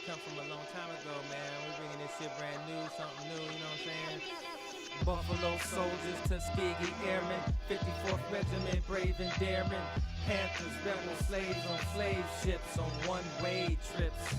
come from a long time ago, man. We're bringing this shit brand new, something new, you know what I'm saying? Buffalo soldiers, Tuskegee airmen, 54th Regiment, brave and daring. Panthers, rebel slaves on slave ships on one-way trips.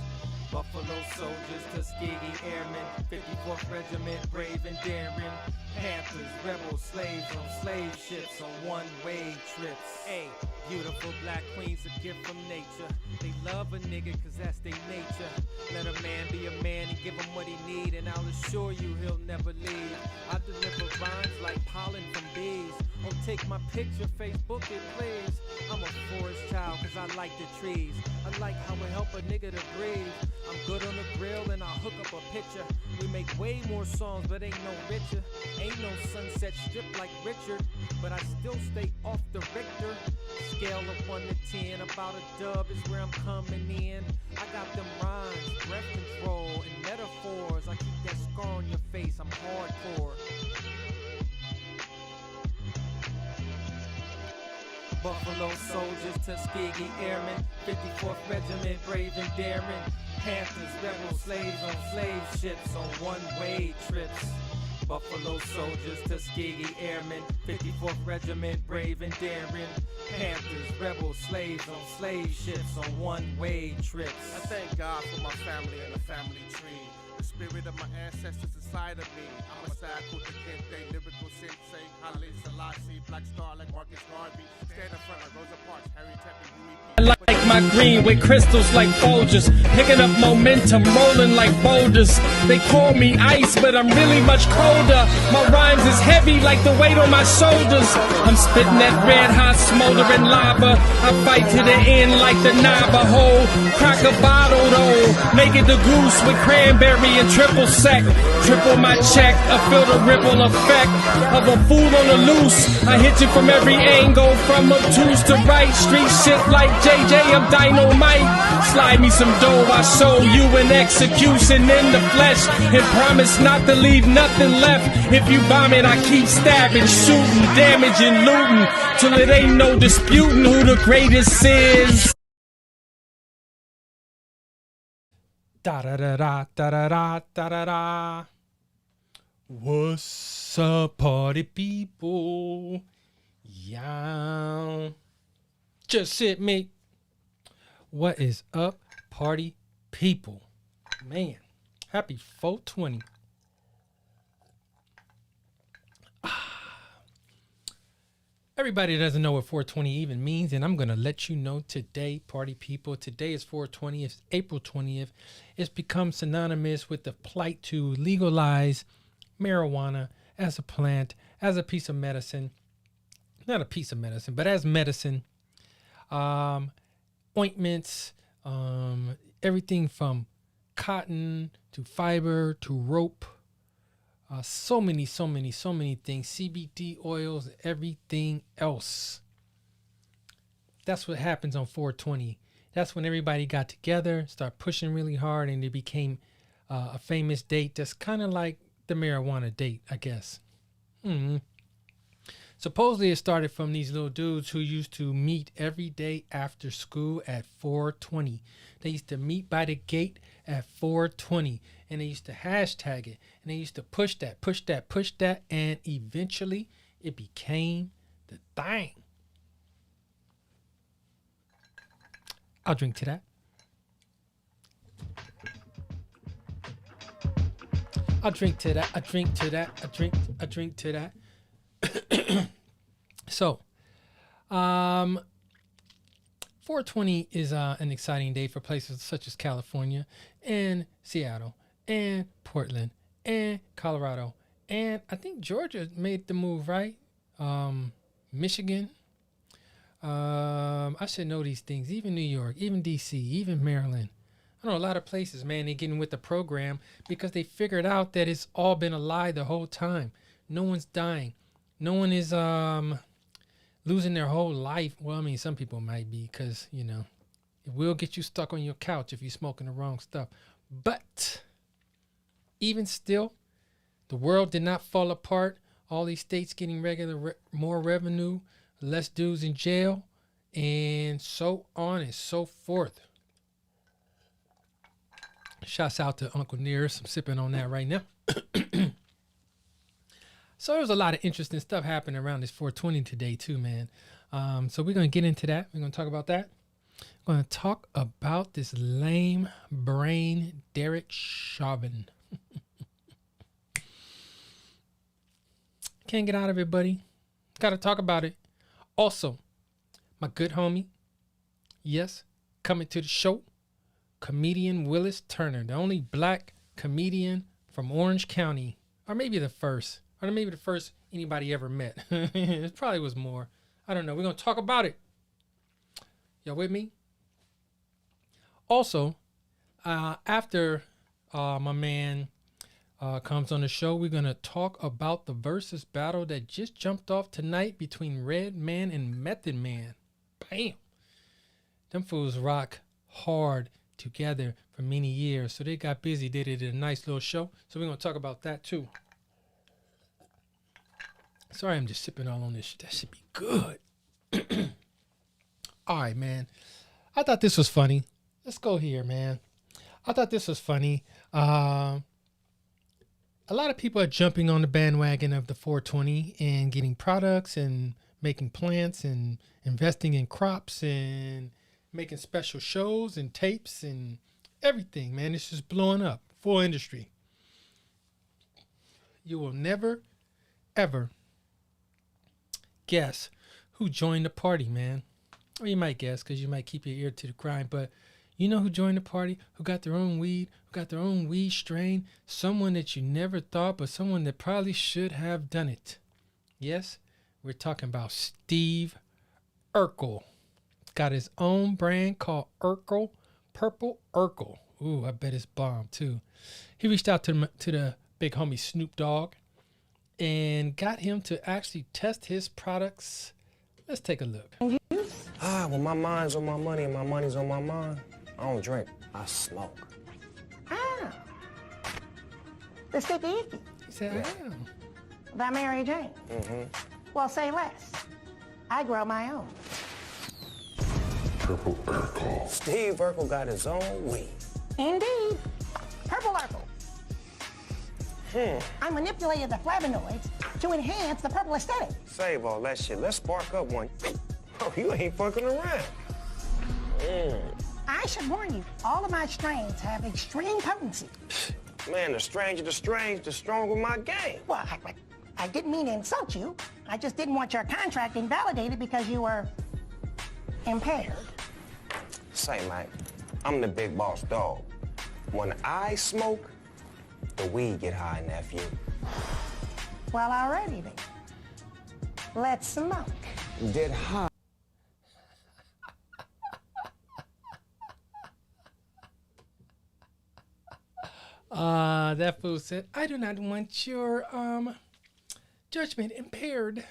Buffalo soldiers, Tuskegee airmen, 54th Regiment, brave and daring. Panthers, rebel slaves on slave ships on one-way trips. Hey, beautiful black queens, a gift from nature. They love a nigga cause that's their nature. Let a man be a man and give him what he need, and I'll assure you he'll never leave. I deliver rhymes like pollen from bees. Oh, take my picture, Facebook it please. I'm a forest child cause I like the trees. I like how it help a nigga to breathe. I'm good on the grill and I'll hook up a picture. We make way more songs but ain't no richer. Ain't no Sunset Strip like Richard, but I still stay off the Richter scale of 1 to 10. About a dub is where I'm coming in. I got them rhymes, breath control, and metaphors. I keep that scar on your face, I'm hardcore. Buffalo soldiers, Tuskegee airmen, 54th Regiment, brave and daring. Panthers, rebel slaves on slave ships on one-way trips. Buffalo soldiers, Tuskegee airmen, 54th Regiment, brave and daring. Panthers, rebel slaves on slave ships on one-way trips. I thank God for my family and the family tree. The spirit of my ancestors inside of me. I'm a Saku Kente, lyrical sensei, Haile Selassie, Black Star like Marcus Garvey. Stand in front like Rosa Parks, Harry Tubman, I like my green with crystals like Folgers, picking up momentum, rolling like boulders. They call me ice, but I'm really much colder. My rhymes is heavy like the weight on my shoulders. I'm spitting that red hot smoldering lava. I fight to the end like the Navajo. Crack a bottle though, make it the goose with cranberry and triple sec. Triple my check, I feel the ripple effect of a fool on the loose. I hit you from every angle, from obtuse to right. Street shit like JJ, I'm dynamite. Slide me some dough, I show you an execution in the flesh, and promise not to leave nothing left. If you bomb it, I keep stabbing, shooting, damaging, looting, till it ain't no disputing who the greatest is. Da da da da da da da da da da. What's up, party people? Yeah. Just it, me. What is up, party people? Man, happy 420. Everybody doesn't know what 420 even means, and I'm going to let you know today, party people. Today is 420. It's April 20th. It's become synonymous with the plight to legalize marijuana as a plant, as a piece of medicine. Not a piece of medicine, but as medicine. Ointments, everything from cotton to fiber to rope. So many things. CBD oils, everything else. That's what happens on 420. That's when everybody got together, start pushing really hard, and it became a famous date that's kind of like the marijuana date, I guess. Supposedly it started from these little dudes who used to meet every day after school at 420. They used to meet by the gate at 420, and they used to hashtag it, and they used to push that, and eventually it became the thing. I'll drink to that. I'll drink to that. I drink to that. I drink to that. So, 420 is an exciting day for places such as California and Seattle and Portland and Colorado, and I think Georgia made the move, right? Michigan. I should know these things. Even New York, even DC, even Maryland. I know a lot of places, man, they're getting with the program because they figured out that it's all been a lie the whole time. No one's dying. No one is losing their whole life. Well, I mean, some people might be because, you know, it will get you stuck on your couch if you're smoking the wrong stuff. But even still, the world did not fall apart. All these states getting more revenue, less dudes in jail, and so on and so forth. Shouts out to Uncle Nearest. I'm sipping on that right now. So there's a lot of interesting stuff happening around this 420 today too, man. So we're going to get into that. We're going to talk about that. We're going to talk about this lame brain Derek Chauvin. Can't get out of it, buddy. Got to talk about it. Also, my good homie, yes, coming to the show, comedian Willis Turner, the only black comedian from Orange County, or maybe the first anybody ever met. It probably was more. I don't know. We're going to talk about it. Y'all with me? Also, after my man comes on the show, we're going to talk about the versus battle that just jumped off tonight between Red Man and Method Man. Bam! Them fools rock hard together for many years, so they got busy, did it in a nice little show. So we're going to talk about that too. Sorry, I'm just sipping all on this shit. That should be good. All right, man. I thought this was funny. Let's go here, man. I thought this was funny. A lot of people are jumping on the bandwagon of the 420 and getting products and making plants and investing in crops and making special shows and tapes and everything, man. It's just blowing up. Full industry. You will never, ever guess who joined the party, man. Or you might guess because you might keep your ear to the grind, but you know who joined the party, who got their own weed, who got their own weed strain, someone that you never thought, but someone that probably should have done it. Yes, we're talking about Steve Urkel. Got his own brand called Urkel, Purple Urkel. Ooh, I bet it's bomb too. He reached out to the big homie Snoop Dogg and got him to actually test his products. Let's take a look. Well, my mind's on my money and my money's on my mind. I don't drink, I smoke. Ah. The sticky icky. He said, "Oh." By Mary Jane. Mm-hmm. Well, say less. I grow my own. Purple Urkel. Steve Urkel got his own weed. Indeed. Purple Urkel. I manipulated the flavonoids to enhance the purple aesthetic. Save all that shit. Let's spark up one. Oh, you ain't fucking around. I should warn you, all of my strains have extreme potency. Man, the stranger the strange, the stronger my game. Well, I didn't mean to insult you. I just didn't want your contract invalidated because you were impaired. Say, Mike, I'm the big boss dog. When I smoke, the weed get high, nephew. Well, alrighty then. Let's smoke. Get high. That fool said, I do not want your judgment impaired.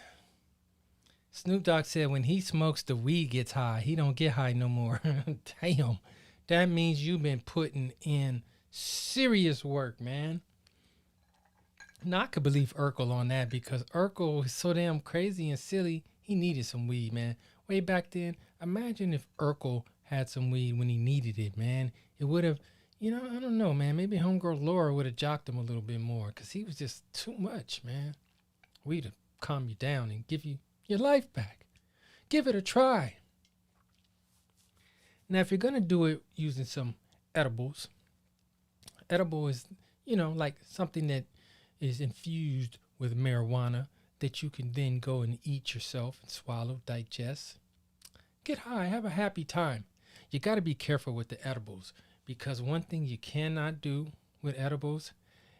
Snoop Dogg said when he smokes, the weed gets high. He don't get high no more. Damn. That means you've been putting in serious work, man. Now, I could believe Urkel on that because Urkel was so damn crazy and silly. He needed some weed, man. Way back then, imagine if Urkel had some weed when he needed it, man. It would have, I don't know, man. Maybe homegirl Laura would have jocked him a little bit more because he was just too much, man. Weed to calm you down and give you your life back. Give it a try. Now, if you're going to do it using some edibles, edible is, like something that is infused with marijuana that you can then go and eat yourself and swallow, digest. Get high, have a happy time. You got to be careful with the edibles because one thing you cannot do with edibles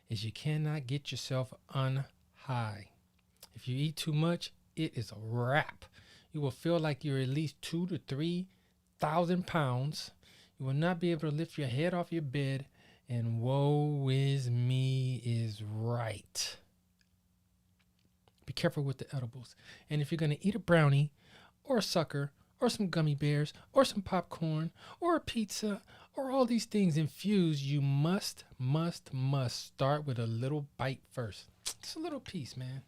is you cannot get yourself unhigh. If you eat too much, it is a wrap. You will feel like you're at least 2,000 to 3,000 pounds. You will not be able to lift your head off your bed, and woe is me is right. Be careful with the edibles. And if you're going to eat a brownie or a sucker or some gummy bears or some popcorn or a pizza or all these things infused, you must start with a little bite first. Just a little piece, man.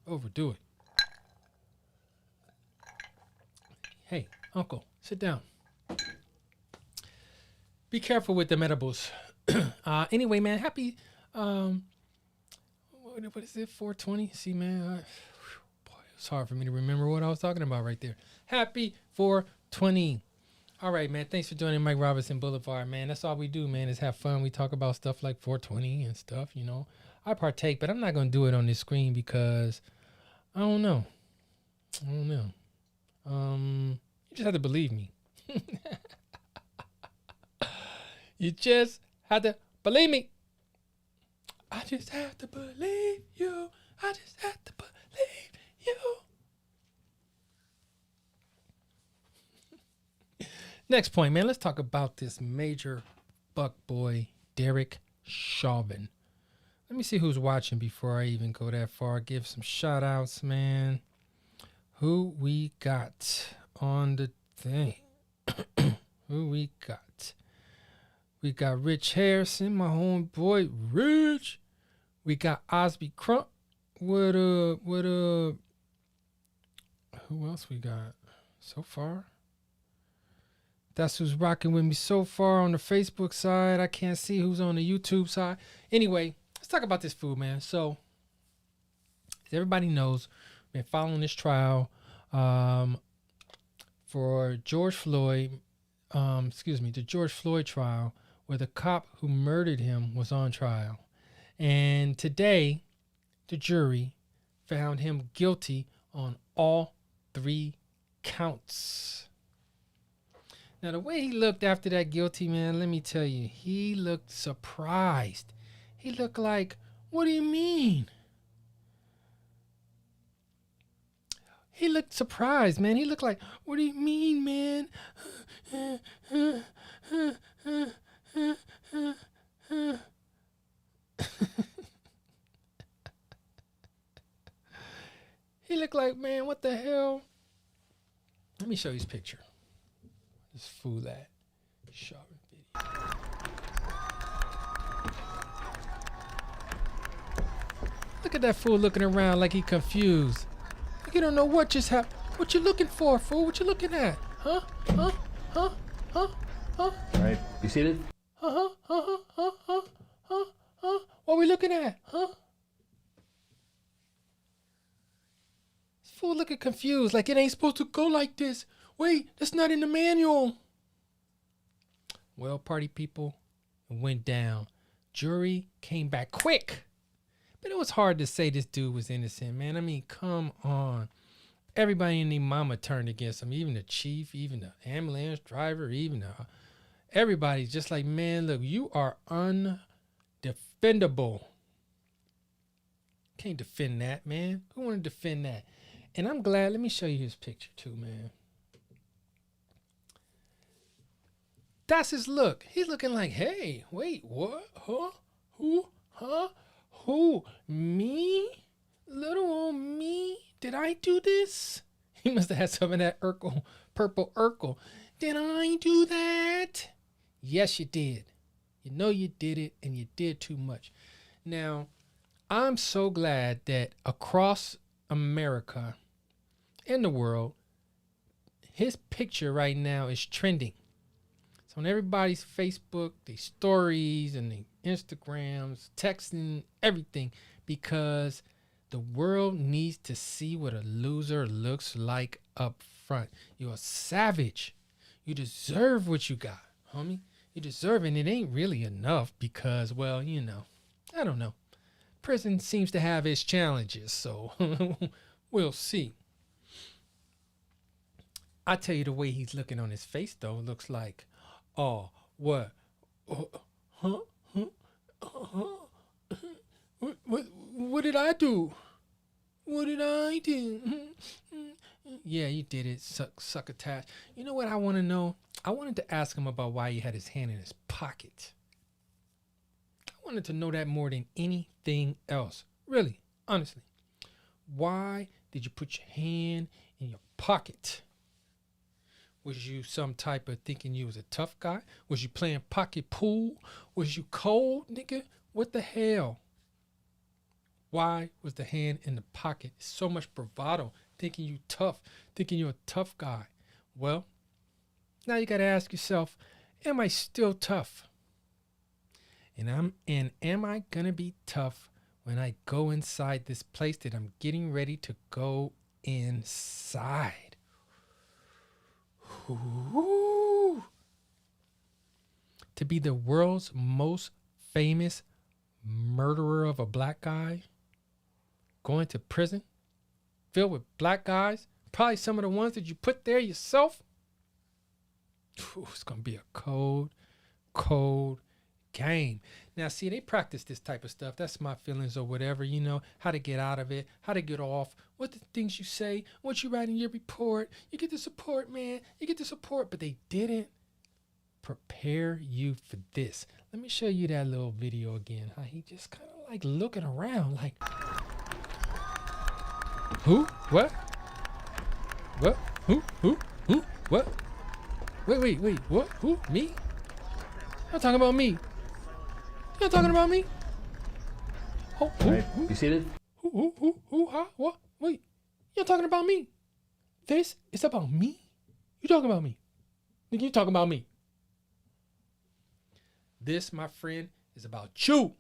Overdo it. Hey, uncle, sit down. Be careful with them edibles. Anyway, man, happy, what is it, 420? See, man, boy, it's hard for me to remember what I was talking about right there. Happy 420. All right, man, thanks for joining Mike Robinson Boulevard, man. That's all we do, man, is have fun. We talk about stuff like 420 and stuff, you know. I partake, but I'm not going to do it on this screen because I don't know. You just have to believe me. You just have to believe me. I just have to believe you. I just have to believe you. Next point, man. Let's talk about this major buck boy, Derek Chauvin. Let me see who's watching before I even go that far. Give some shout outs, man. Who we got on the thing? Who we got? We got Rich Harrison, my homeboy, Rich. We got Osby Crump. What who else we got so far? That's who's rocking with me so far on the Facebook side. I can't see who's on the YouTube side. Anyway, let's talk about this food, man. So, as everybody knows, been following this trial for George Floyd, the George Floyd trial, where the cop who murdered him was on trial. And today, the jury found him guilty on all 3 counts. Now, the way he looked after that guilty, man, let me tell you, he looked surprised. He looked like, what do you mean? He looked surprised, man. He looked like, what do you mean, man? He looked like, man, what the hell? Let me show you his picture. This fool that Chauvin video. Look at that fool looking around like he confused. Like you don't know what just happened. What you looking for, fool? What you looking at? Huh? All right, you seated? What we looking at? Huh? This fool looking confused, like it ain't supposed to go like this. Wait, that's not in the manual. Well, party people, it went down. Jury came back quick. But it was hard to say this dude was innocent, man. I mean, come on. Everybody and their mama turned against him. Even the chief, even the ambulance driver, everybody's just like, man, look, you are undefendable. Can't defend that, man. Who want to defend that? And I'm glad. Let me show you his picture too, man. That's his look. He's looking like, hey, wait, what? Huh? Who? Huh? Who? Me? Little old me? Did I do this? He must have had some of that purple Urkel. Did I do that? Yes, you did. You know you did it, and you did too much. Now, I'm so glad that across America and the world, his picture right now is trending. It's on everybody's Facebook, their stories, and their Instagrams, texting, everything, because the world needs to see what a loser looks like up front. You're a savage. You deserve what you got, homie. You deserve it, and it ain't really enough because, well, you know, I don't know. Prison seems to have its challenges, so we'll see. I tell you, the way he's looking on his face, though, looks like, oh, what? What did I do? What did I do? Yeah, you did it, succotash. You know what I want to know? I wanted to ask him about why he had his hand in his pocket. I wanted to know that more than anything else. Really, honestly. Why did you put your hand in your pocket? Was you some type of thinking you was a tough guy? Was you playing pocket pool? Was you cold, nigga? What the hell? Why was the hand in the pocket? So much bravado, thinking you tough, thinking you're a tough guy. Well, now you got to ask yourself, am I still tough? And am I gonna be tough when I go inside this place that I'm getting ready to go inside? Ooh. To be the world's most famous murderer of a black guy, going to prison filled with black guys, probably some of the ones that you put there yourself. Ooh, it's gonna be a cold game. Now, see, they practice this type of stuff. That's my feelings or whatever, you know, how to get out of it, how to get off, what the things you say, what you write in your report. You get the support, man. You get the support. But they didn't prepare you for this. Let me show you that little video again. How he just kind of like looking around like, who? What? What? Who? What? Wait, what? Who? Me? You're talking about me. You're talking about me? Oh, Right. You seated? Who? Huh? What? Wait. You're talking about me. This is about me? You talking about me? Nigga, you talking about me. This, my friend, is about you.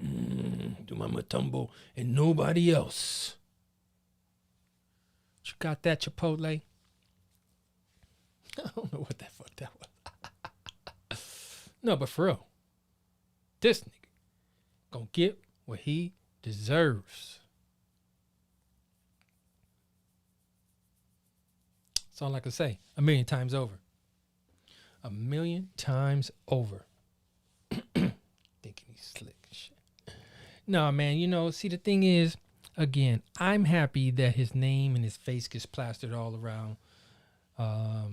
Do my matumbo and nobody else. You got that, Chipotle? I don't know what the fuck that was. No, but for real, this nigga gonna get what he deserves. That's all I can say. 1,000,000 times over. 1,000,000 times over. Thinking he's slick and shit. No, man, you know, see, the thing is, again, I'm happy that his name and his face gets plastered all around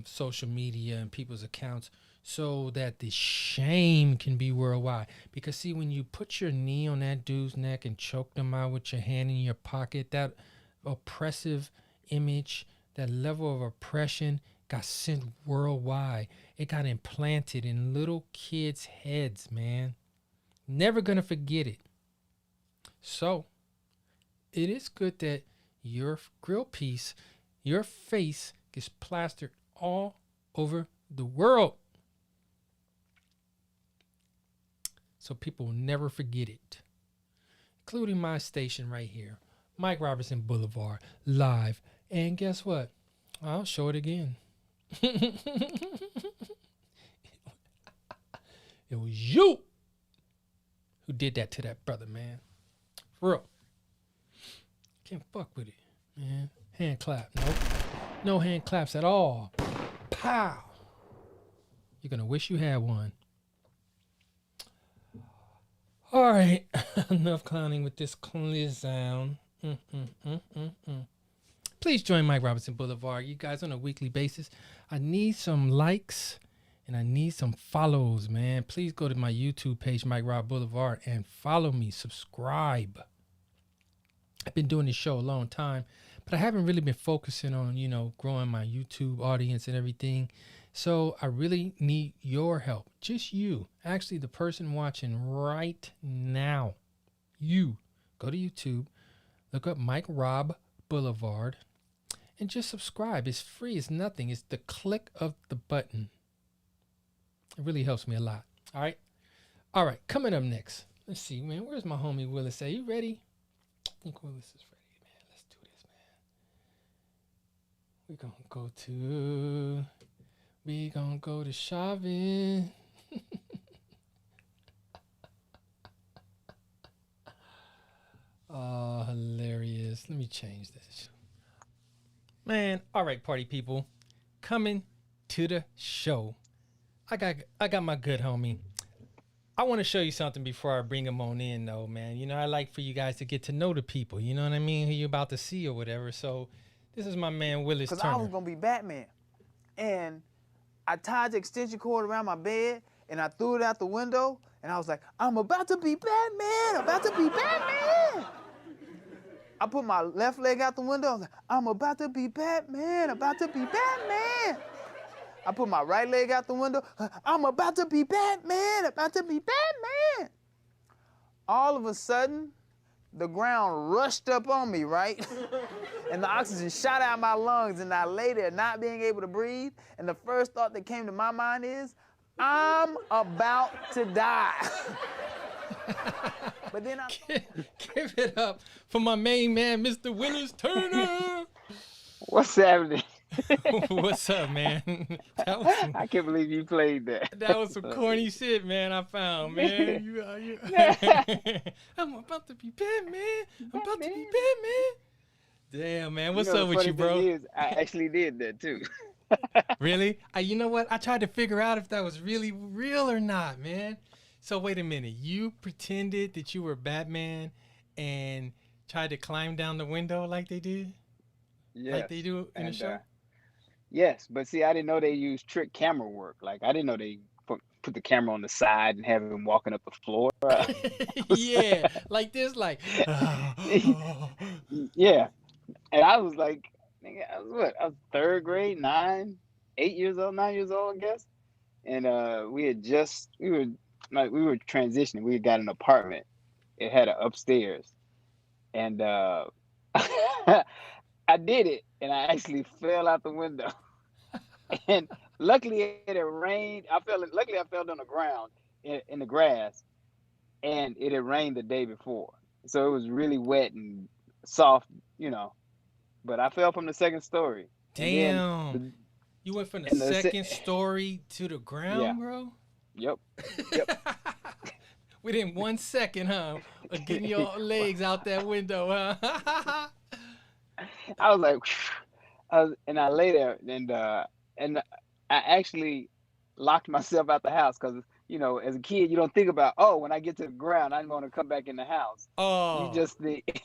social media and people's accounts so that the shame can be worldwide. Because, see, when you put your knee on that dude's neck and choke him out with your hand in your pocket, that oppressive image, that level of oppression got sent worldwide. It got implanted in little kids' heads, man. Never gonna forget it. So, it is good that your grill piece, your face gets plastered all over the world. So people will never forget it. Including my station right here, Mike Robertson Boulevard, live. And guess what? I'll show it again. It was you who did that to that brother, man. For real. Can't fuck with it, man. Hand clap. Nope. No hand claps at all. Pow. You're going to wish you had one. All right. Enough clowning with this sound. Please join Mike Robertson Boulevard. You guys, on a weekly basis, I need some likes and I need some follows, man. Please go to my YouTube page, Mike Rob Boulevard, and follow me. Subscribe. I've been doing this show a long time, but I haven't really been focusing on, you know, growing my YouTube audience and everything. So I really need your help. Just you. Actually, the person watching right now. You. Go to YouTube. Look up Mike Rob Boulevard. And just subscribe. It's free. It's nothing. It's the click of the button. It really helps me a lot. All right. All right. Coming up next. Let's see, man. Where's my homie Willis? Are you ready? I think Willis is ready, man. Let's do this, man. We gonna go to Chauvin. Oh, hilarious. Let me change this. Man, all right, party people. Coming to the show. I got my good homie. I want to show you something before I bring him on in, though, man. You know, I like for you guys to get to know the people. You know what I mean? Who you're about to see or whatever. So this is my man, Willis Turner. Because I was going to be Batman. And I tied the extension cord around my bed, and I threw it out the window, and I was like, I'm about to be Batman. I'm about to be Batman. I put my left leg out the window. I was like, I'm about to be Batman. About to be Batman. I put my right leg out the window. I'm about to be Batman. About to be Batman. All of a sudden, the ground rushed up on me, right? And the oxygen shot out my lungs, and I lay there not being able to breathe. And the first thought that came to my mind is, I'm about to die. But then I Give it up for my main man, Mr. Willis Turner. What's happening? What's up, man? That was some, I can't believe you played that. that was some corny shit, man. I found, man. I'm about to be Batman. I'm about to be Batman. Damn, man. What's up with you, bro? Is, I actually did that too. Really? You know what? I tried to figure out if that was really real or not, man. So wait a minute. You pretended that you were Batman and tried to climb down the window like they did? Yes. Like they do in the show? Yes, but see, I didn't know they used trick camera work. Like, I didn't know they put the camera on the side and have him walking up the floor. Yeah, like this, like. Yeah. And I was like, nigga, I was third grade, 9 years old, I guess. And we were transitioning. We had got an apartment. It had an upstairs. And I did it, and I actually fell out the window. And luckily it had rained. Luckily I fell on the ground in the grass, and it had rained the day before. So it was really wet and soft, you know. But I fell from the second story. Damn. You went from the second story to the ground, Yeah. bro? Yep. Within 1 second, huh? Of getting your legs out that window, huh? I was like, and I lay there, and I actually locked myself out the house because, you know, as a kid, you don't think about, oh, when I get to the ground, I'm going to come back in the house. Oh. You just think.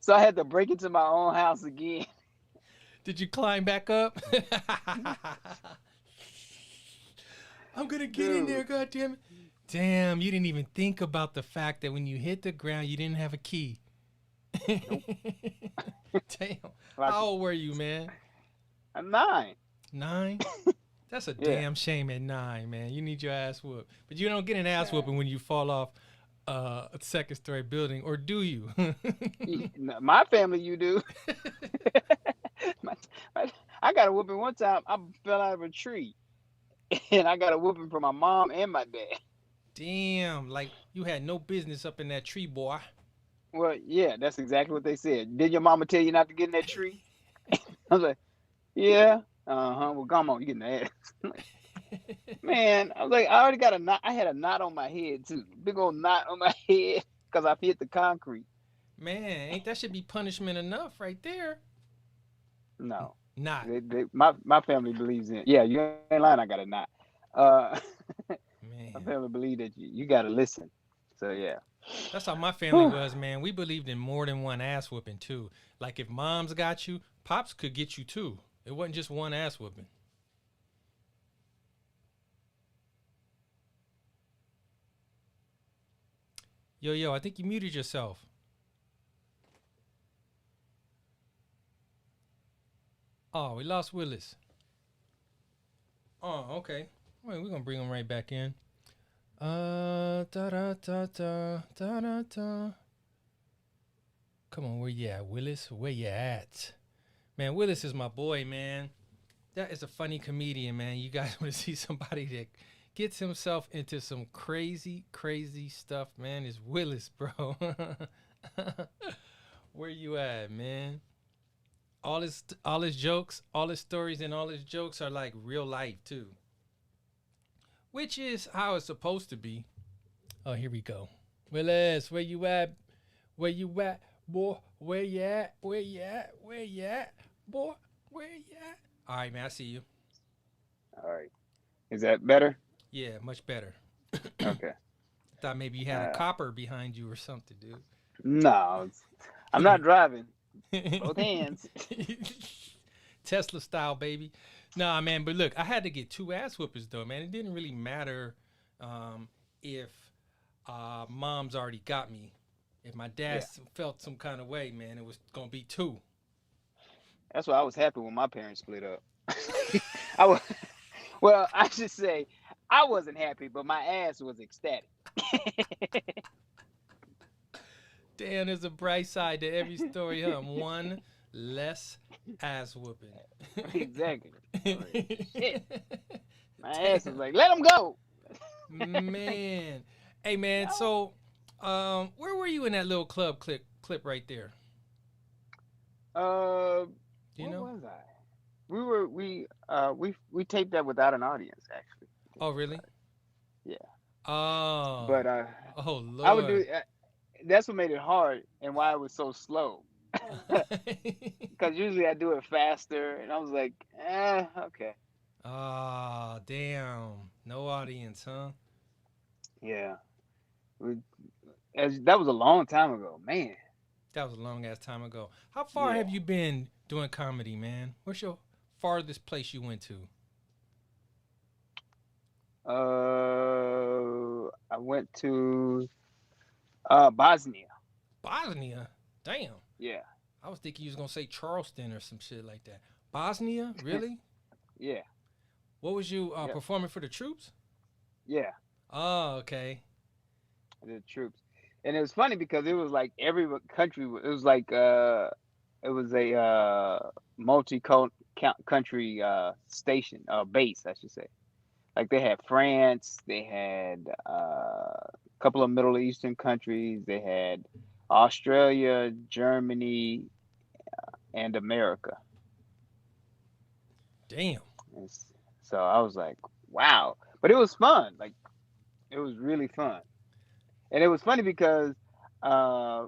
So I had to break into my own house again. Did you climb back up? I'm going to get in there, goddammit. Damn, you didn't even think about the fact that when you hit the ground, you didn't have a key. Nope. Damn. How old were you, man? I'm 9. 9? That's a damn shame at 9, man. You need your ass whooped. But you don't get an ass whooping when you fall off a second-story building, or do you? My family, you do. I got a whooping one time. I fell out of a tree, and I got a whooping from my mom and my dad. Damn, like you had no business up in that tree, boy. Well, yeah, that's exactly what they said. Did your mama tell you not to get in that tree? I was like, yeah. Well, come on, you getting the ass. Man, I was like, I already got a knot. I had a knot on my head too, big old knot on my head because I hit the concrete. Man, ain't that should be punishment enough right there? No, Not. My family believes in. Yeah, you ain't lying. I got a knot. Man, my family believe that you got to listen. So yeah. That's how my family was, man. We believed in more than one ass whooping too. Like if mom's got you, pops could get you too. It wasn't just one ass whooping. Yo, I think you muted yourself. Oh, we lost Willis. Oh, okay. Well, we're gonna bring him right back in. Da da da da da da da. Come on, where you at, Willis? Where you at? Man, Willis is my boy, man. That is a funny comedian, man. You guys want to see somebody that gets himself into some crazy, crazy stuff, man. Is Willis, bro. Where you at, man? All his jokes, all his stories, and all his jokes are like real life too. Which is how it's supposed to be. Oh, here we go. Willis, where you at? Where you at, boy? Where you at? Where you at? Where you at, boy? Where you at? All right, man, I see you. All right. Is that better? Yeah, much better. Okay. Thought maybe you had a copper behind you or something, dude. No, I'm not driving. Both hands. Tesla style, baby. Nah, man, but look, I had to get 2 ass whoopers though, man. It didn't really matter if mom's already got me. If my dad felt some kind of way, man, it was gonna be 2. That's why I was happy when my parents split up. I should say I wasn't happy, but my ass was ecstatic. Damn, there's a bright side to every story, huh? One less ass whooping. Exactly. Shit. My ass was like, let him go. Man. Hey, man, so where were you in that little club clip right there? Where was I? We taped that without an audience, actually. Oh, really? Yeah. Oh. But Oh, I would do. Lord. That's what made it hard and why it was so slow. Because usually I do it faster, and I was like, okay. Ah, damn. No audience, huh? Yeah. That was a long time ago, man. That was a long ass time ago. How far have you been doing comedy, man? What's your farthest place you went to? I went to Bosnia. Bosnia? Damn. Yeah. I was thinking you was gonna say Charleston or some shit like that. Bosnia? Really? Yeah. What was you performing for the troops? Yeah. Oh, okay. The troops. And it was funny because it was like every country. It was like it was a multi-country station, base, I should say. Like they had France, they had a couple of Middle Eastern countries, they had Australia, Germany, and America. Damn. And so I was like, wow. But it was fun. Like, it was really fun. And it was funny because I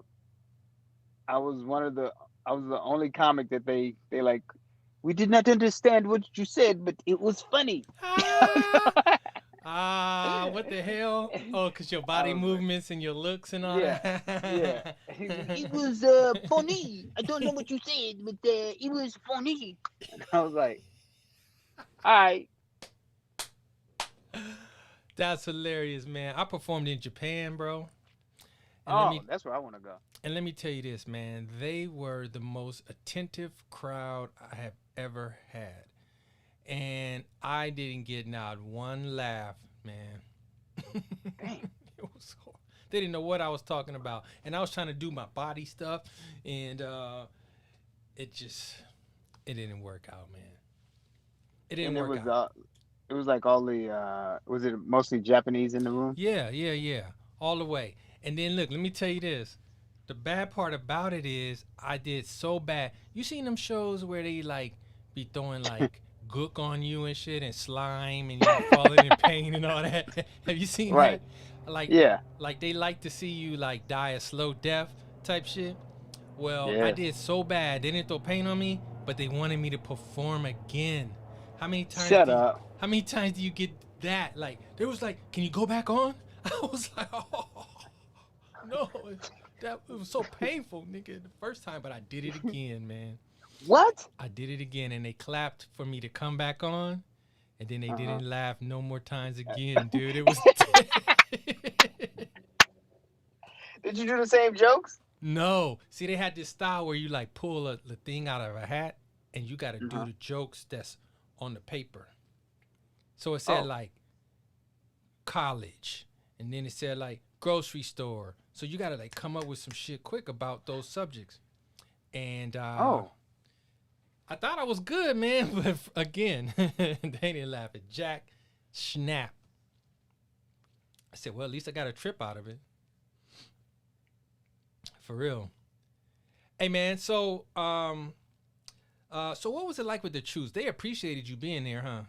was the only comic that they like, we did not understand what you said, but it was funny. What the hell? Oh, because your body movements and your looks and all that. Yeah. It was funny. I don't know what you said, but it was funny. And I was like, all right. That's hilarious, man. I performed in Japan, bro. And that's where I want to go. And let me tell you this, man. They were the most attentive crowd I have ever had. And I didn't get not one laugh, man. Dang. They didn't know what I was talking about. And I was trying to do my body stuff. And it didn't work out, man. It didn't work out. It was like all the, was it mostly Japanese in the room? Yeah. All the way. And then look, let me tell you this. The bad part about it is I did so bad. You seen them shows where they like be throwing like gook on you and shit and slime and you falling in pain and all that? Have you seen that? Like, yeah. Like they like to see you like die a slow death type shit. Well, I did so bad. They didn't throw pain on me, but they wanted me to perform again. How many times? Shut up. How many times do you get that? Like, they was like, can you go back on? I was like, oh, no. It was so painful, nigga, the first time, but I did it again, man. What? I did it again, and they clapped for me to come back on, and then they didn't laugh no more times again, dude. It was... Did you do the same jokes? No. See, they had this style where you, like, pull the thing out of a hat, and you got to do the jokes that's on the paper. So it said, like, college, and then it said, like, grocery store. So you got to, like, come up with some shit quick about those subjects. And I thought I was good, man, but again, they didn't laugh at Jack Snap. I said, well, at least I got a trip out of it. For real. Hey, man, so what was it like with the Troops? They appreciated you being there, huh?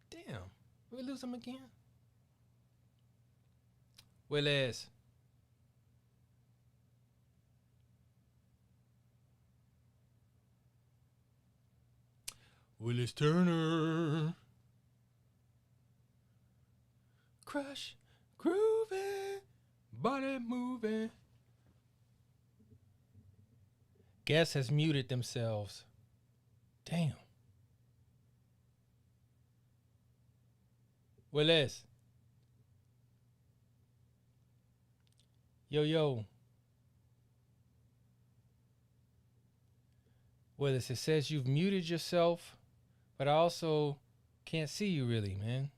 Damn. We lose them again? Willis. Willis Turner. Crush, grooving, body moving. Guest has muted themselves. Damn. Willis. Yo. Willis, it says you've muted yourself, but I also can't see you really, man.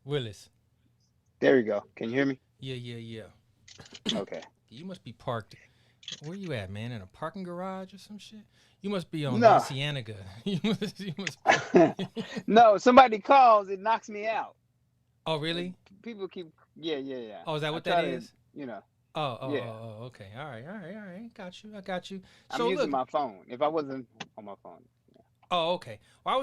Willis. There you go. Can you hear me? Yeah. Okay. You must be parked. Where you at, man? In a parking garage or some shit? You must be on No. La Cienega. you must No, somebody calls, it knocks me out. Oh, really? People keep, yeah. Oh, is that I what try that to, is? You know, Oh, yeah. okay. All right. I got you. I'm So using look. my phone. If I wasn't on my phone. Oh, okay. Well,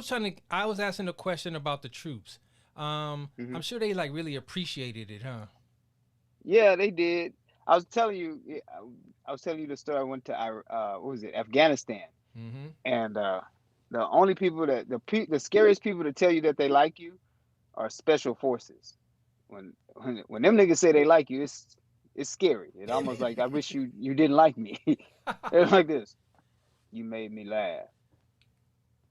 I was asking a question about the troops. I'm sure they like really appreciated it, huh? Yeah, they did. I was telling you the story. I went to what was it, Afghanistan, Mm-hmm. and the only people the scariest people to tell you that they like you are special forces. When them niggas say they like you, it's scary. It's almost like I wish you didn't like me. It's like this. You made me laugh.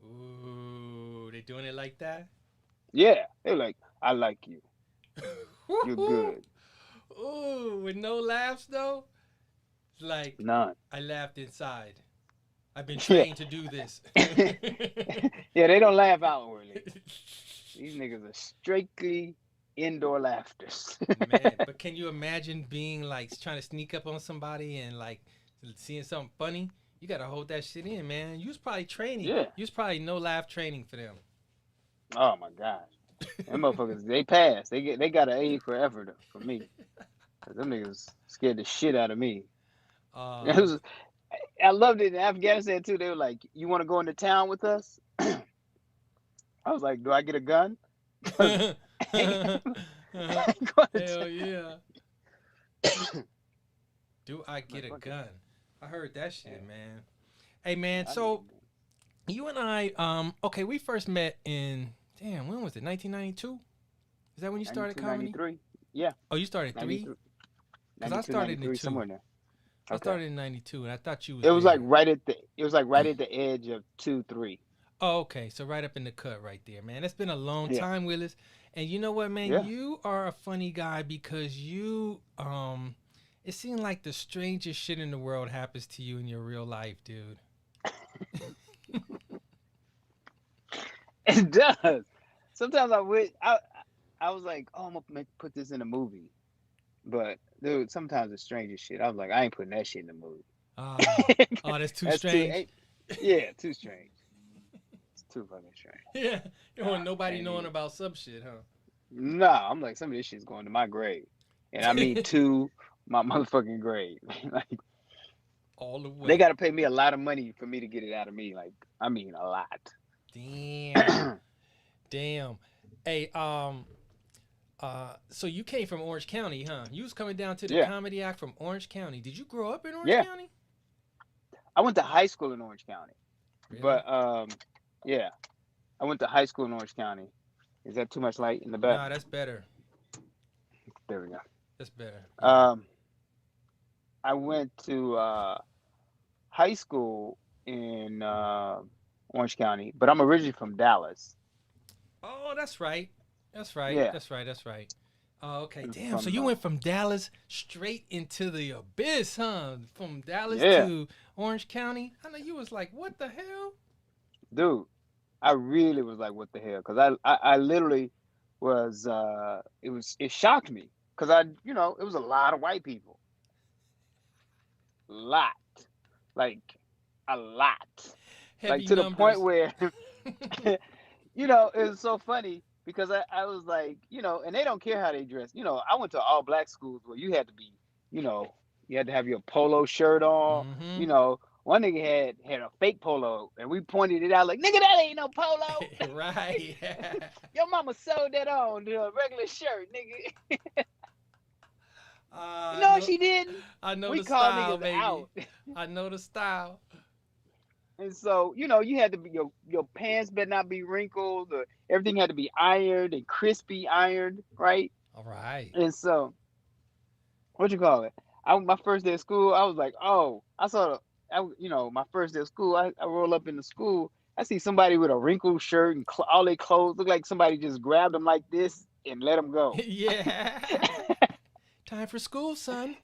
Ooh, they doing it like that? Yeah, they're like, I like you. You're good. Ooh, with no laughs though? It's like None. I laughed inside. I've been trained to do this. Yeah, they don't laugh outwardly. These niggas are strictly indoor laughters. Man, but can you imagine being like trying to sneak up on somebody and like seeing something funny? You gotta hold that shit in, man. You was probably training. Yeah. You was probably no laugh training for them. Oh my gosh. Them motherfuckers, they pass. They got an A for effort for me. 'Cause them niggas scared the shit out of me. I loved it in Afghanistan too. They were like, "You want to go into town with us?" I was like, "Do I get a gun?" Hell yeah. Do I get a gun? I heard that shit, man. Hey, man, so you and I, okay, we first met in, when was it, 1992? Is that when you started comedy? 93. Yeah. Oh, you started 3? Because I started in 2. Somewhere in there. I started in 92, and I thought you was It was there. like right at the edge of 2, 3. Oh, okay. So right up in the cut right there, man. It's been a long Yeah. time, Willis. And you know what, man? Yeah. You are a funny guy because you, it seemed like the strangest shit in the world happens to you in your real life, dude. It does. Sometimes I wish I was like, oh, I'm gonna put this in a movie, but dude, sometimes the strangest shit. I was like, I ain't putting that shit in the movie. Oh, that's too strange. Too strange. It's too fucking strange. Yeah, you don't want nobody knowing about some shit, huh? No, I'm like, some of this shit's going to my grave, and I mean to my motherfucking grave. Like, all the way. They got to pay me a lot of money for me to get it out of me. Like, I mean, a lot. Damn. Hey, so you came from Orange County, huh? You was coming down to the Comedy Act from Orange County. Did you grow up in Orange County? I went to high school in Orange County. Really? But I went to high school in Orange County. Is that too much light in the back? Nah, that's better. There we go. That's better. I went to high school in Orange County, but I'm originally from Dallas. Oh, that's right. That's right. Yeah. That's right. Oh, okay. Damn. So you went from Dallas straight into the abyss, huh? From Dallas to Orange County. I know you was like, what the hell? Dude, I really was like, what the hell? Because I literally was, it shocked me. Because it was a lot of white people. Like a lot. Heavy like to numbers. The point where, it was so funny. Because I was like, and they don't care how they dress. I went to all black schools where you had to be, you had to have your polo shirt on. Mm-hmm. One nigga had a fake polo, and we pointed it out like, nigga, that ain't no polo. Right. Your mama sewed that on to a regular shirt, nigga. No, she didn't. I know we the style, niggas baby. out. I know the style. And so, you had to be your pants better not be wrinkled, or everything had to be ironed and crispy ironed, right? All right. And so, what you call it? My first day of school, I was like, oh, my first day of school, I roll up in the school, I see somebody with a wrinkled shirt and all their clothes look like somebody just grabbed them like this and let them go. Yeah. Time for school, son.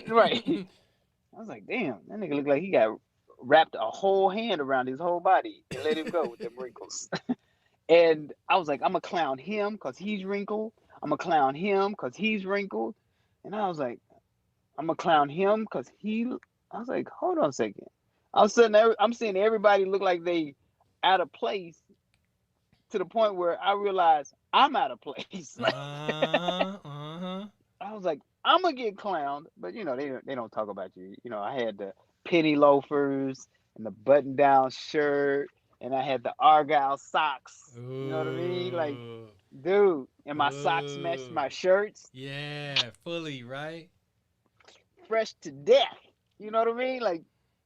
Right. I was like, damn, that nigga look like he got wrapped a whole hand around his whole body and let him go with them wrinkles. And I was like, I'm gonna clown him because he's wrinkled. I'm gonna clown him because he's wrinkled. And I was like, I'm gonna clown him because he. I was like, hold on a second. All of a sudden, I'm seeing everybody look like they out of place to the point where I realized I'm out of place. I was like, I'm gonna get clowned, but you know they don't talk about you. You know, I had the penny loafers and the button-down shirt, and I had the Argyle socks. Ooh. You know what I mean? Like, dude, and my socks matched my shirts. Yeah, fully, right? Fresh to death. You know what I mean? Like,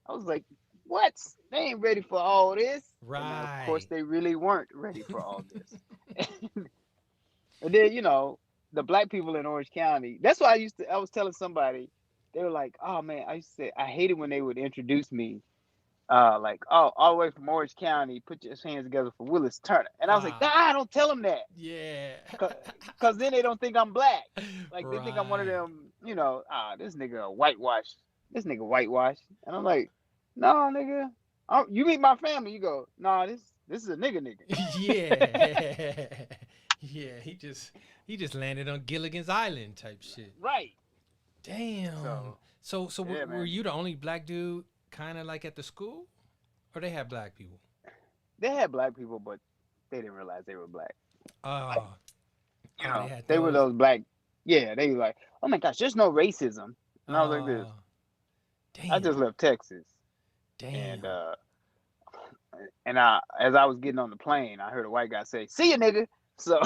I was like, what? They ain't ready for all this. Right. And of course, they really weren't ready for all this. And then, you know, the black people in Orange County, that's why I was telling somebody, they were like, oh man, I used to say, I hated when they would introduce me, like, oh, all the way from Orange County, put your hands together for Willis Turner. And I was like, nah, don't tell them that. Yeah. Because then they don't think I'm black. Like, they think I'm one of them, you know, this nigga whitewashed. This nigga whitewashed. And I'm like, no, nigga. You meet my family, you go, nah, this is a nigga. Yeah. Yeah, he just landed on Gilligan's Island type shit. Right. Damn. So yeah, were you the only black dude kind of like at the school? Or they had black people? They had black people, but they didn't realize they were black. Oh. You know, they were those black. Yeah, they were like, oh my gosh, there's no racism. And I was like this. Damn. I just left Texas. Damn. And as I was getting on the plane, I heard a white guy say, see ya, nigga. So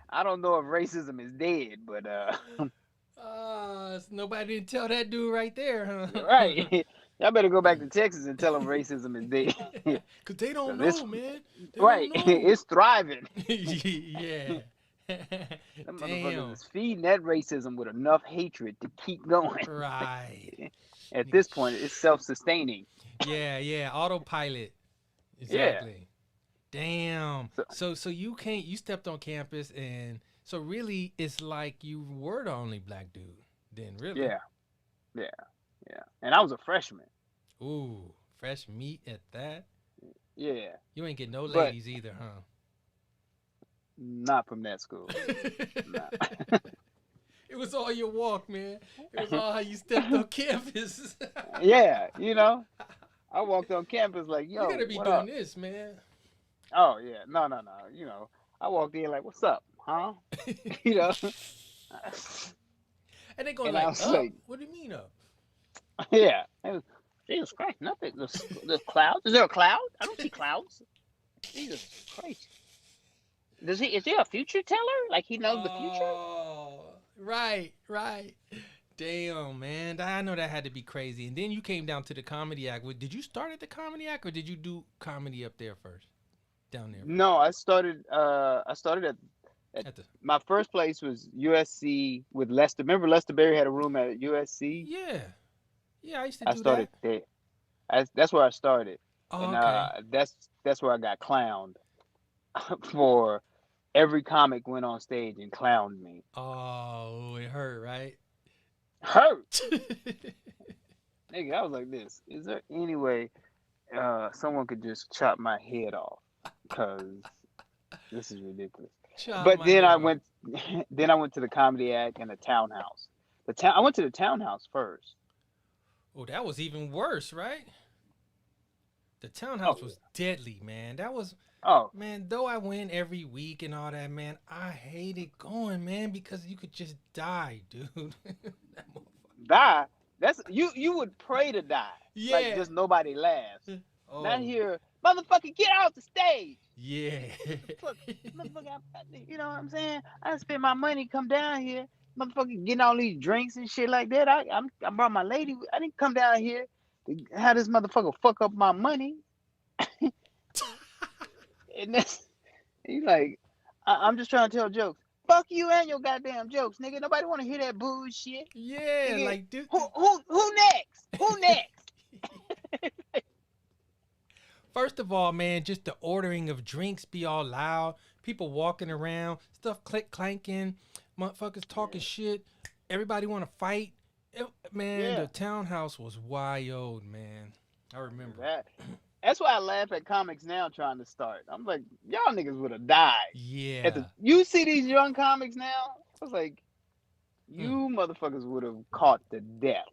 I don't know if racism is dead, but nobody didn't tell that dude right there, huh? Right. Y'all better go back to Texas and tell them racism is dead. Cause they don't know, man. Right. It's thriving. Yeah. Them motherfuckers is feeding that racism with enough hatred to keep going. Right. At this point, it's self-sustaining. Yeah. Autopilot. Exactly. Yeah. Damn. So you stepped on campus, and so really it's like you were the only black dude then, really. Yeah. And I was a freshman. Ooh, fresh meat at that. Yeah. You ain't get no ladies either, huh? Not from that school. Nah. It was all your walk, man. It was all how you stepped on campus. Yeah, you know. I walked on campus like, yo, you gotta be doing this, man. Oh, yeah. No. You know, I walked in like, what's up, huh? You know? And they going like, what do you mean up? Yeah. Jesus Christ, nothing. The clouds. Is there a cloud? I don't see clouds. Jesus Christ. Is he a future teller? Like he knows the future? Oh, right. Damn, man. I know that had to be crazy. And then you came down to the Comedy Act. Did you start at the Comedy Act, or did you do comedy up there first? Down there? No, I started at my first place was USC with Lester. Remember Lester Berry had a room at USC? Yeah, I used to I started there. That's where I started. Oh, and okay. That's where I got clowned for every comic went on stage and clowned me. Oh, it hurt, right? Hurt. Nigga, I was like this. Is there any way someone could just chop my head off? Because this is ridiculous. But then I went to the Comedy Act and the Townhouse. I went to the Townhouse first. Oh, that was even worse, right? The Townhouse was deadly, man. That was man, though I went every week and all that, man, I hated going, man, because you could just die, dude. Die? That's you would pray to die. Yeah. Like just nobody laughs. Not here, motherfucker, get off the stage. Yeah. Motherfucker, you know what I'm saying? I spent my money, come down here. Motherfucker getting all these drinks and shit like that. I brought my lady. I didn't come down here to have this motherfucker fuck up my money. And that's, he's like, I'm just trying to tell jokes. Fuck you and your goddamn jokes, nigga. Nobody want to hear that bullshit. Yeah, nigga, like dude. Who next? Who next? First of all, man, just the ordering of drinks be all loud. People walking around, stuff clanking, motherfuckers talking shit. Everybody want to fight. The Townhouse was wild, man. I remember that. That's why I laugh at comics now trying to start. I'm like, y'all niggas would have died. Yeah. You see these young comics now? I was like, you motherfuckers would have caught the death.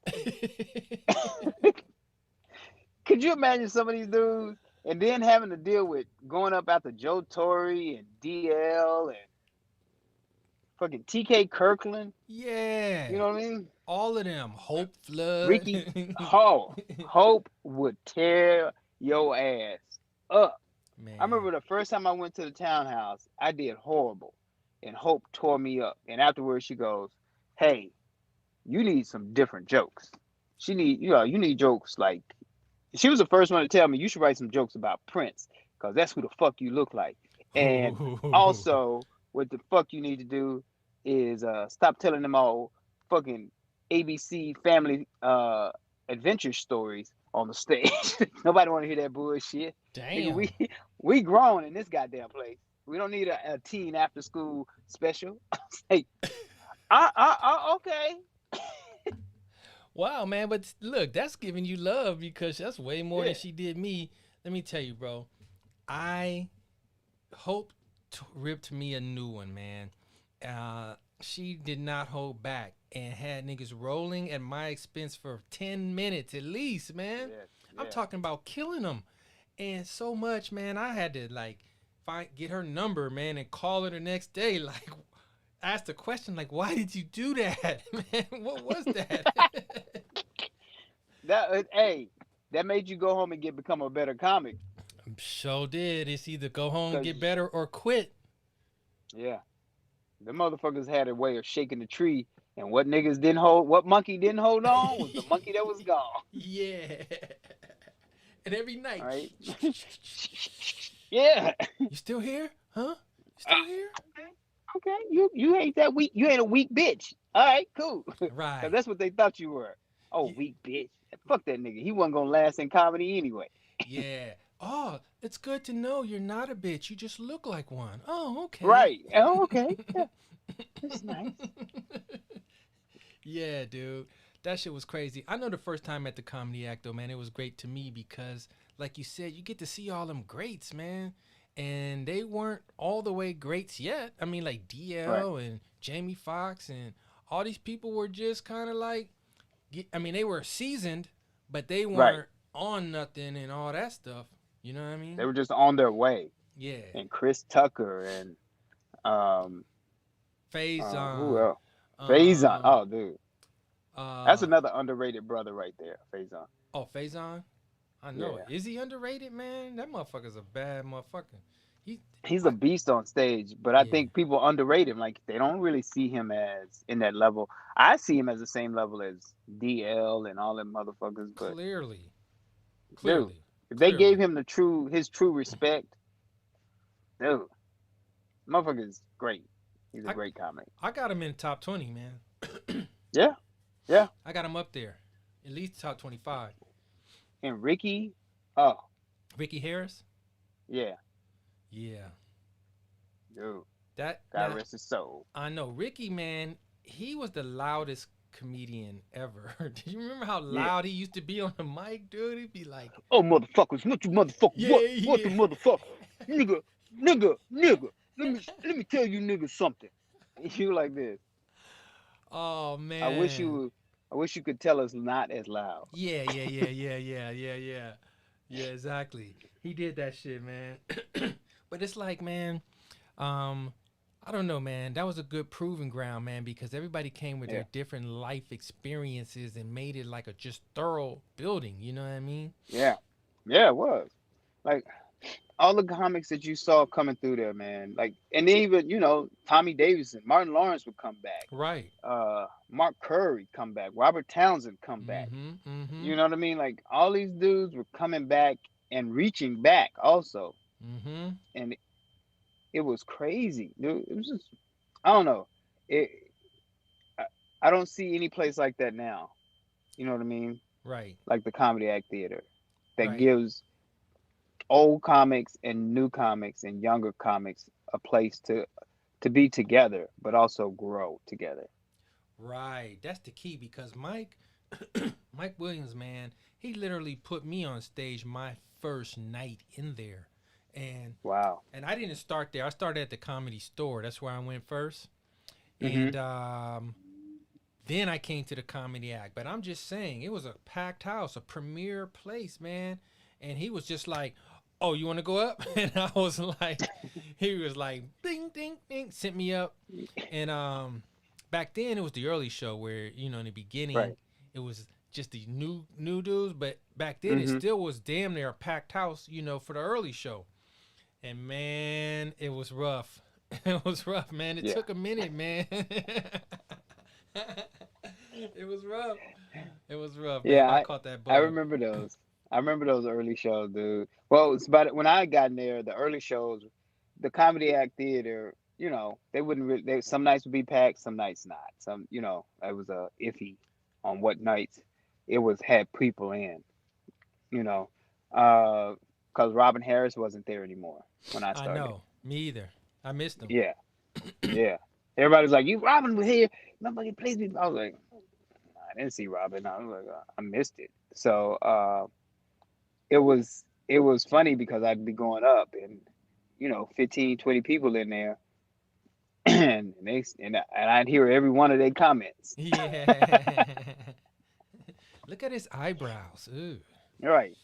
Could you imagine some of these dudes and then having to deal with going up after Joe Torre and DL and fucking TK Kirkland? Yeah. You know what I mean? All of them. Hope Flood. Ricky Hope would tear your ass up. Man. I remember the first time I went to the townhouse, I did horrible. And Hope tore me up. And afterwards she goes, hey, you need some different jokes. You need jokes like, she was the first one to tell me you should write some jokes about Prince, because that's who the fuck you look like. And also, what the fuck you need to do is stop telling them all fucking ABC family adventure stories on the stage. Nobody want to hear that bullshit. Damn. Nigga, we grown in this goddamn place. We don't need a teen after school special. Hey, okay. Wow, man, but look, that's giving you love because that's way more than she did me. Let me tell you, bro. I Hope ripped me a new one, man. She did not hold back and had niggas rolling at my expense for 10 minutes at least, man. Yeah. I'm talking about killing them. And so much, man, I had to like get her number, man, and call her the next day, like ask the question, like, why did you do that, man? What was that? That made you go home and become a better comic. Sure did. It's either go home, get better, or quit. Yeah. The motherfuckers had a way of shaking the tree, and what monkey didn't hold on was the monkey that was gone. Yeah. And every night. Right? Yeah. You still here? Huh? You still here? Okay. You ain't that weak. You ain't a weak bitch. All right, cool. Right. Because that's what they thought you were. Oh, weak bitch. Fuck that nigga. He wasn't gonna last in comedy anyway. Yeah. Oh, it's good to know you're not a bitch. You just look like one. Oh, okay. Right. Oh, okay. Yeah. That's nice. Yeah, dude. That shit was crazy. I know the first time at the Comedy Act, though, man, it was great to me because, like you said, you get to see all them greats, man. And they weren't all the way greats yet. I mean, like DL and Jamie Foxx and all these people were just kind of like, they were seasoned, but they weren't on nothing and all that stuff. You know what I mean? They were just on their way. Yeah. And Chris Tucker and Faison. Who else? Faison. Oh, dude. That's another underrated brother right there, Faison. Oh, Faison? I know it. Is he underrated, man? That motherfucker's a bad motherfucker. He's a beast on stage, but I think people underrate him. Like, they don't really see him as in that level. I see him as the same level as DL and all them motherfuckers. But Clearly. Dude, if they gave him his true respect, dude, motherfucker's great. He's a great comic. I got him in the top 20, man. Yeah. Yeah. I got him up there. At least top 25. And Ricky Harris? Yeah. Yeah. Dude. God rest his soul. I know. Ricky, man, he was the loudest comedian ever. Do you remember how loud he used to be on the mic, dude? He'd be like, oh, motherfuckers, what you motherfuckers, what the motherfucker? Nigga. Let me tell you niggas something. You like this. Oh, man. I wish you could tell us not as loud. Yeah. Yeah, exactly. He did that shit, man. But it's like, man, I don't know, man. That was a good proving ground, man, because everybody came with their different life experiences and made it like a just thorough building. You know what I mean? Yeah. Yeah, it was. Like, all the comics that you saw coming through there, man. Like, and even, Tommy Davidson, Martin Lawrence would come back. Right. Mark Curry come back. Robert Townsend come back. Mm-hmm. You know what I mean? Like, all these dudes were coming back and reaching back also. Mm-hmm. And it was crazy, dude. It was just, I don't know. I don't see any place like that now. You know what I mean? Right. Like the Comedy Act Theater that gives old comics and new comics and younger comics a place to be together, but also grow together. Right. That's the key, because Mike Williams, man, He literally put me on stage my first night in there. And Wow. and I didn't start there. I started at the Comedy Store. That's where I went first. Mhm. And then I came to the Comedy Act. But I'm just saying, it was a packed house, a premier place, man. And he was just like, "Oh, you want to go up?" And I was like, he was like, "Ding, ding, ding," sent me up. And back then it was the early show where, you know, in the beginning, Right. it was just the new dudes. But back then it still was damn near a packed house, you know, for the early show. And man, it was rough. It was rough, man. It took a minute, man. It was rough. It was rough. Yeah, Man. I caught that bug. I remember those. I remember those early shows, dude. Well, it's about when I got in there, the early shows, the Comedy Act Theater, you know, they wouldn't really, some nights would be packed, some nights not. Some, you know, it was iffy on what nights it was had people in, you know, because Robin Harris wasn't there anymore when I I started. know. Me either. I missed him. Yeah, yeah. Everybody's like, "You Robin was here. Nobody plays me." I was like, I didn't see Robin. I was like, I missed it. So it was funny because I'd be going up and, you know, 15, 20 people in there, and I'd hear every one of their comments. Yeah. Look at his eyebrows. Ooh. Right.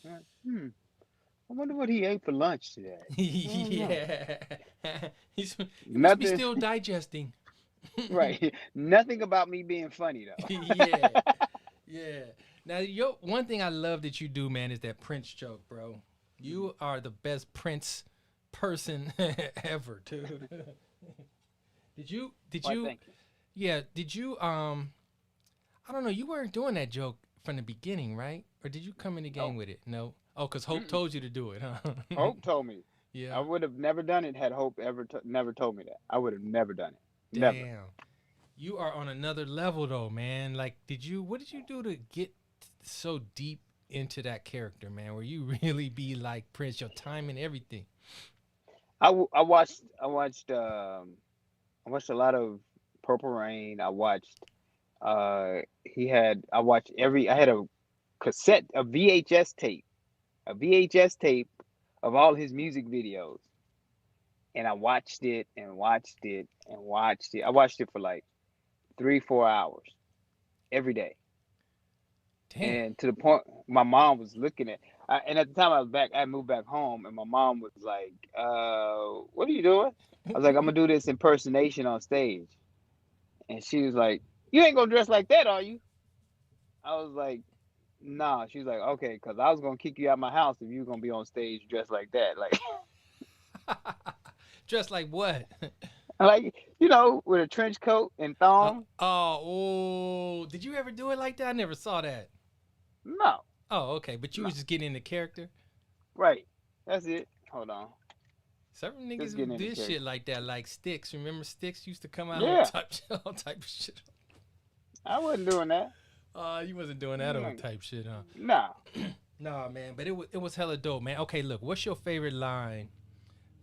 I wonder what he ate for lunch today. Yeah. he must be Nothing. still digesting. Right. Nothing about me being funny though. Yeah. Yeah. Now, one thing I love that you do, man, is that Prince joke, bro. You are the best Prince person ever, dude. Did you? Why, thank you. Yeah. Did you? I don't know. You weren't doing that joke from the beginning, right? Or did you come in the game with it? No. Oh, because Hope told you to do it, huh? Hope told me. Yeah. I would have never done it had Hope never told me that. I would have never done it. Damn. Never. You are on another level, though, man. Like, what did you do to get so deep into that character, man? Where you really be like Prince, your time and everything. I watched a lot of Purple Rain. I watched I had a VHS tape of all his music videos, and I watched it and watched it and watched it. I watched it for like 3-4 hours every day. Damn. And to the point my mom was looking at, and at the time I moved back home, and my mom was like, "What are you doing?" I was like, "I'm gonna do this impersonation on stage," and she was like, "You ain't gonna dress like that, are you?" I was like, "Nah." She was like, "Okay," because I was gonna kick you out of my house if you were gonna be on stage dressed like that, like. Dressed like what? Like, you know, with a trench coat and thong. Did you ever do it like that? I never saw that. No. Oh, okay. But you was just getting in the character? Right. That's it. Hold on. Certain Just niggas getting who in the did character. shit like that, like Sticks. Remember Sticks used to come out Yeah. all type of shit. I wasn't doing that. You wasn't doing that old type shit, huh? Nah. Nah, man. But it was hella dope, man. Okay, look. What's your favorite line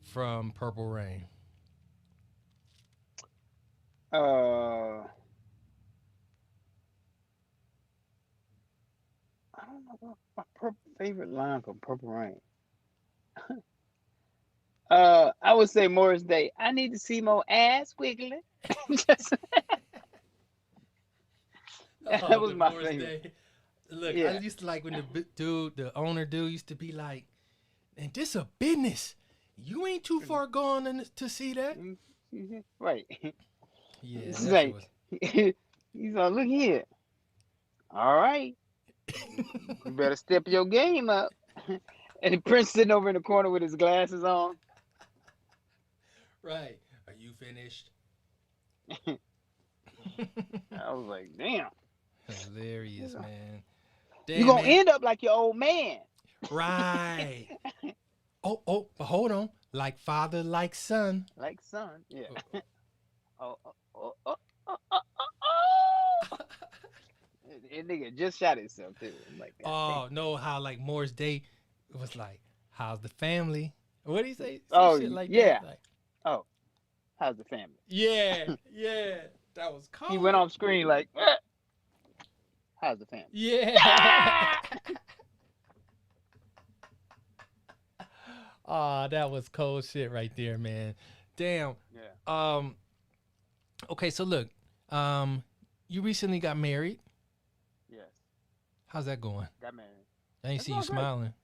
from Purple Rain? I don't know what my favorite line from Purple Rain. I would say Morris Day. I need to see more ass wiggling. Just- that was my favorite. Day. Look, Yeah. I used to like when the owner dude used to be like, "And this a business. You ain't too far gone to see that." Right. Yeah, It's that like, was. he's like, "Look here. All right. You better step your game up." And the Prince sitting over in the corner with his glasses on. Right. Are you finished? I was like, damn. Hilarious, man. You're going to end up like your old man. Right. Oh, but hold on. Like father, like son. Like son. Yeah. Oh. That nigga just shot himself, too. I'm like, Oh, no, how like Morris Day was like, "How's the family?" What did he say? Oh, shit like yeah. that. Like, oh, how's the family? yeah. That was cold. He went on screen like, how's the family? Yeah. Oh, that was cold shit right there, man. Damn. Yeah. Okay, so look, you recently got married. Yes. How's that going? Got married. I ain't It's see you all great. smiling.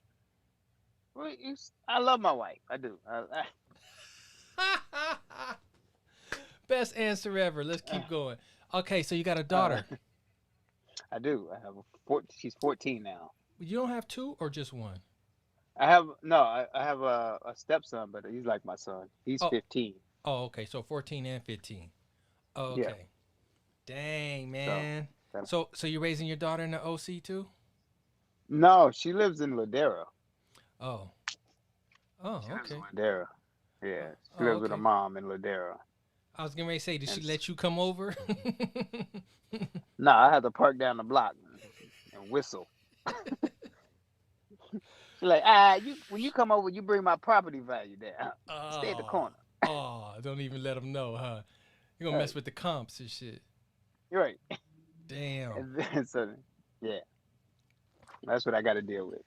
Well, I love my wife. I do. Best answer ever. Let's keep going. Okay, so you got a daughter. I do. I have she's 14 now. You don't have two or just one? I have a stepson, but he's like my son. He's Oh. 15. Oh, okay. So 14 and 15. Oh, Yeah. okay. Dang, man. So you're raising your daughter in the OC too? No, she lives in Ladera. Oh. Oh, okay. Ladera. Yeah. She Oh, lives with okay. her mom in Ladera. I was getting ready to say, did she let you come over? No, I had to park down the block and whistle. She's like, when you come over, you bring my property value down. Stay at the corner. Oh, don't even let them know, huh? You're gonna mess with the comps and shit. You're right. Damn. And then, so, yeah, that's what I got to deal with.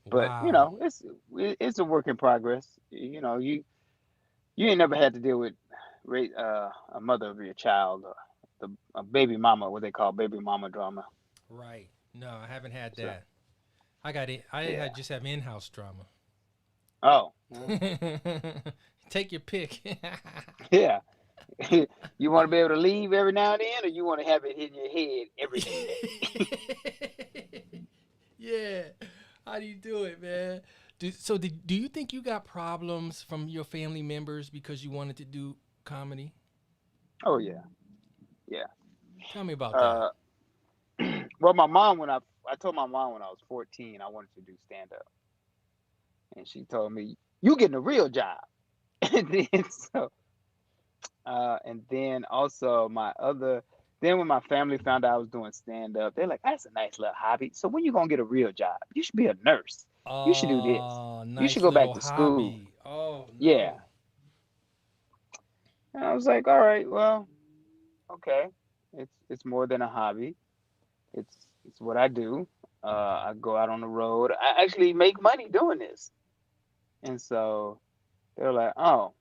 But Wow. you know, it's a work in progress. You know, you ain't never had to deal with a mother of your child, or a baby mama, what they call baby mama drama. Right. No, I haven't had that. I got it. I just have in-house drama. Oh. Take your pick. Yeah. You want to be able to leave every now and then, or you want to have it in your head every day? Yeah. How do you do it, man? Do you think you got problems from your family members because you wanted to do comedy? Oh yeah. Yeah. Tell me about that. Well, my mom, I told my mom when I was 14 I wanted to do stand up, and she told me, "You getting a real job." And then also then when my family found out I was doing stand up, they're like, "That's a nice little hobby. So when you gonna get a real job? You should be a nurse. You should do this. Nice You should go back little to school." hobby. Oh, no. Yeah. And I was like, "All right, well, okay. It's more than a hobby. It's what I do. I go out on the road. I actually make money doing this." And so they're like, "Oh."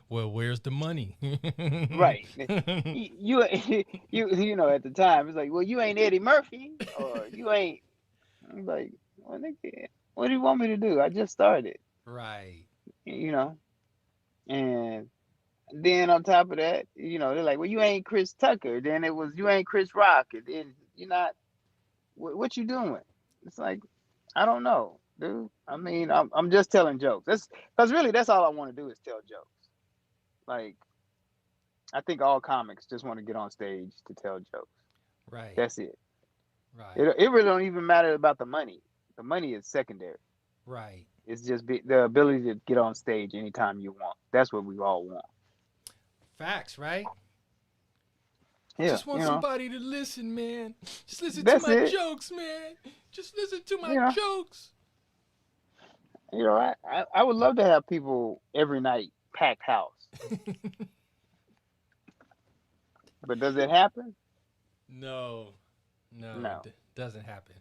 Well, where's the money? Right. You know, at the time, it's like, "Well, you ain't Eddie Murphy, or you ain't." I'm like, "Well, nigga, what do you want me to do? I just started." Right. You know? And then on top of that, you know, they're like, "Well, you ain't Chris Tucker." Then it was, "You ain't Chris Rock." And then you're not, what you doing? It's like, I don't know, dude. I mean, I'm just telling jokes. Because really, that's all I want to do is tell jokes. Like, I think all comics just want to get on stage to tell jokes. Right. That's it. Right. It really don't even matter about the money. The money is secondary. Right. It's just the ability to get on stage anytime you want. That's what we all want. Facts, right? Yeah. Just want somebody to listen, man. Just listen That's to my it. jokes, man. Just listen to my jokes. You know, I would love to have people every night, packed house. But does it happen? No. It doesn't happen.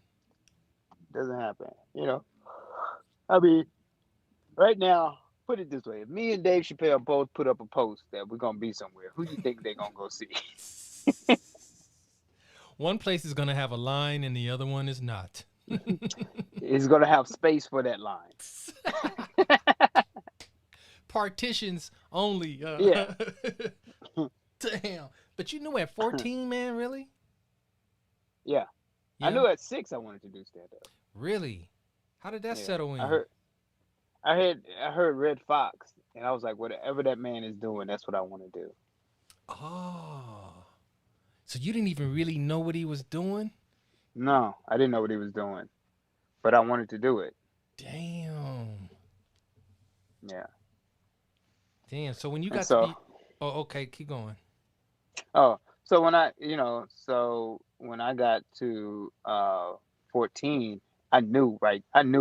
Doesn't happen. You know, I mean, right now, put it this way: if me and Dave Chappelle both put up a post that we're gonna be somewhere, who do you think they're gonna go see? One place is gonna have a line, and the other one is not. It's gonna have space for that line. Partitions only. Yeah. Damn. But you knew at 14, man, really? Yeah. I knew at 6 I wanted to do stand up. Really? How did that settle in? I heard Red Fox, and I was like, whatever that man is doing, that's what I want to do. Oh. So you didn't even really know what he was doing? No, I didn't know what he was doing, but I wanted to do it. Damn. Yeah. Damn. So when you got to be... Oh, okay. Keep going. Oh, so when I got to 14, I knew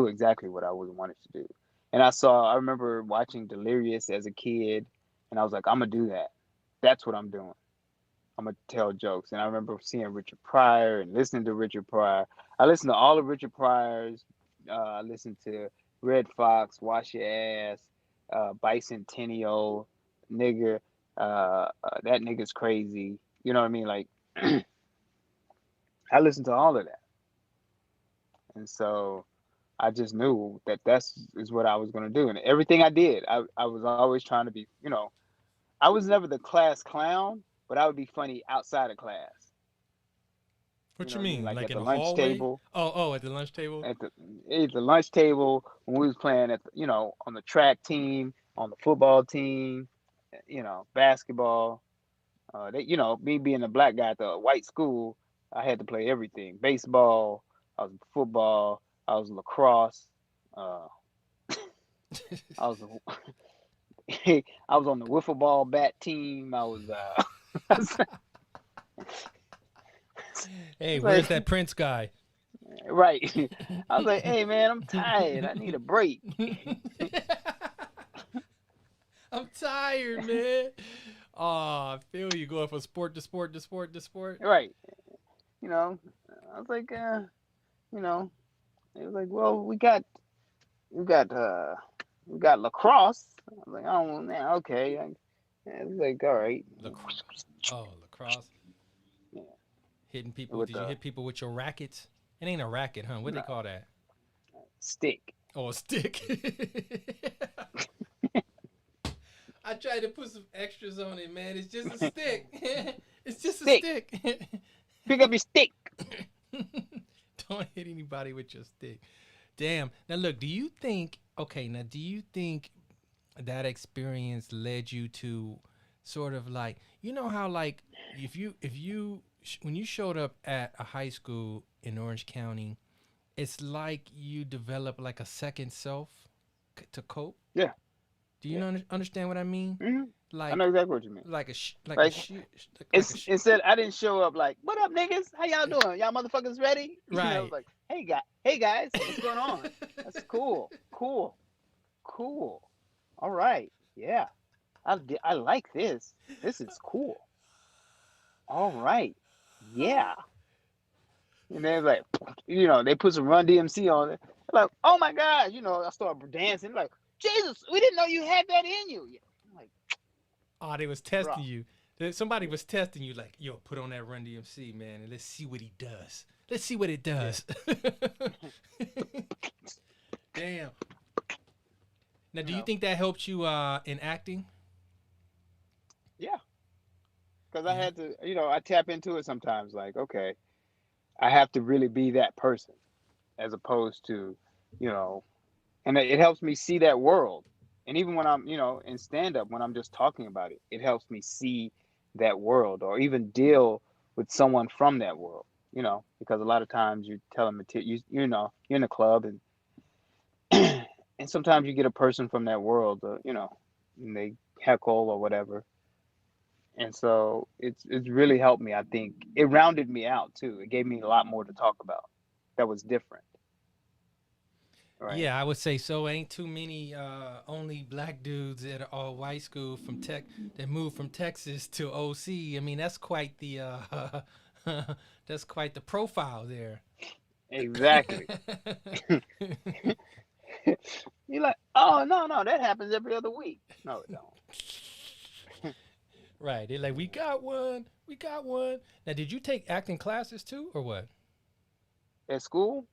exactly what I wanted to do. And I remember watching Delirious as a kid, and I was like, I'm gonna do that. That's what I'm doing. I'm gonna tell jokes. And I remember seeing Richard Pryor and listening to Richard Pryor. I listened to all of Richard Pryor's. I listened to Red Fox, Wash Your Ass, Bicentennial, nigga. That nigga's crazy. You know what I mean? Like, I listened to all of that, and so I just knew that is what I was gonna do. And everything I did, I was always trying to be. I was never the class clown, but I would be funny outside of class. What You you know what I mean? mean? Like Like at in the a lunch hallway? table. Oh, at the lunch table? At the lunch table when we was playing on the track team, on the football team, basketball. Me being a black guy at the white school, I had to play everything. Baseball, I was football, I was lacrosse, I was I was on the wiffle ball bat team. I was Hey, where's that Prince guy? right. I was like, hey man, I'm tired. I need a break. I'm tired, man. Oh, I feel you going from sport to sport to sport to sport. Right. I was like, it was like, well, we got lacrosse. I was like, oh man, okay. It was like, all right. Lacrosse. Yeah. Hitting people. Did you hit people with your rackets? It ain't a racket, huh? What do they call that? Stick. Oh, a stick. I tried to put some extras on it, man. It's just a stick. It's just a stick. Pick up your stick. Don't hit anybody with your stick. Damn. Now look, do you think that experience led you to sort of like, how like when you showed up at a high school in Orange County, it's like you develop like a second self to cope? Yeah. Do you understand what I mean? Mm-hmm. Like, I know exactly what you mean. Instead, I didn't show up like, what up, niggas? How y'all doing? Y'all motherfuckers ready? Right. I was like, hey guys, what's going on? That's cool. All right, yeah. I like this. This is cool. All right, yeah. And then like, they put some Run DMC on it. Like, oh my God, I started dancing. Like, Jesus, we didn't know you had that in you. I'm like, oh, they was testing you. Somebody was testing you. Like, yo, put on that Run DMC, man, and let's see what he does. Let's see what it does. Yeah. Damn. Now, do you think that helped you in acting? Yeah. Because I had to, I tap into it sometimes. Like, okay, I have to really be that person, as opposed to, and it helps me see that world. And even when I'm, in stand-up, when I'm just talking about it, it helps me see that world, or even deal with someone from that world, because a lot of times you tell them, you're in a club, and and sometimes you get a person from that world, and they heckle or whatever. And so it's really helped me. I think it rounded me out too. It gave me a lot more to talk about that was different. Right. Yeah, I would say so. Ain't too many only black dudes at an all white school that moved from Texas to OC. I mean, that's quite the profile there. Exactly. You're like, oh no, that happens every other week. No, it don't. Right. They're like, we got one. Now, did you take acting classes too, or what? At school?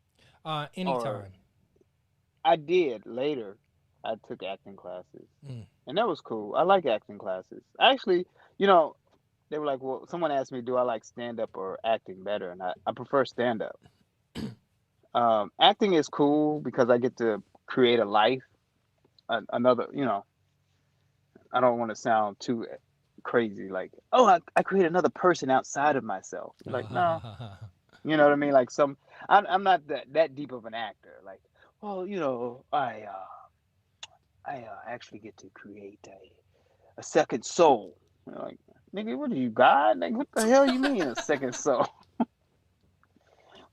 Anytime. I did later. I took acting classes, and that was cool. I like acting classes. Actually, they were like, well, someone asked me, do I like stand-up or acting better? And I prefer stand-up. Acting is cool because I get to create a life. Another, I don't want to sound too crazy, like, oh, I create another person outside of myself. Like, no, you know what I mean? Like I'm not that deep of an actor. Like, well, I actually get to create a second soul. Like, nigga, what are you, God? Like, what the hell you mean a second soul?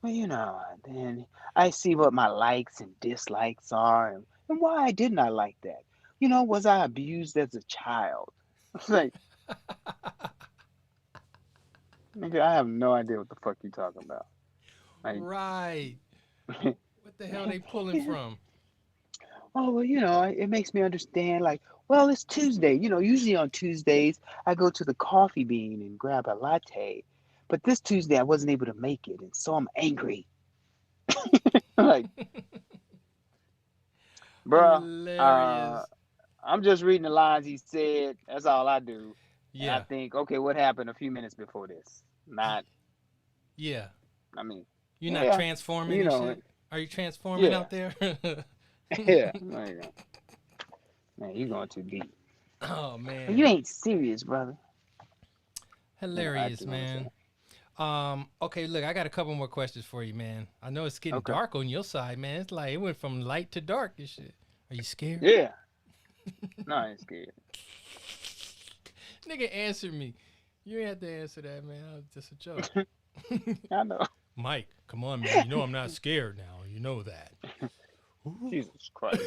Well, then I see what my likes and dislikes are, and why didn't I like that? Was I abused as a child? Like, Nigga, I have no idea what the fuck you talking about. Like, Right. What the hell they pulling from? oh, well, it makes me understand. Like, well, it's Tuesday. Usually on Tuesdays, I go to the Coffee Bean and grab a latte. But this Tuesday, I wasn't able to make it, and so I'm angry. Like, bruh, Hilarious. I'm just reading the lines he said. That's all I do. And I Yeah. think, okay, what happened a few minutes before this? Not, Yeah. I mean, You're not yeah, transforming you and know shit? Are you transforming Yeah. out there? yeah. Like, man, you going too deep. Oh, You man. ain't serious, brother. Hilarious, You know what I'm saying? man. Okay, look, I got a couple more questions for you, man. I know it's getting Okay. dark on your side, man. It's like it went from light to dark and shit. Are you scared? Yeah. No, I ain't scared. Nigga, answer me. You ain't have to answer that, man. That was just a joke. I know. Mike, come on, man. You know I'm not scared now. You know that. Jesus Christ.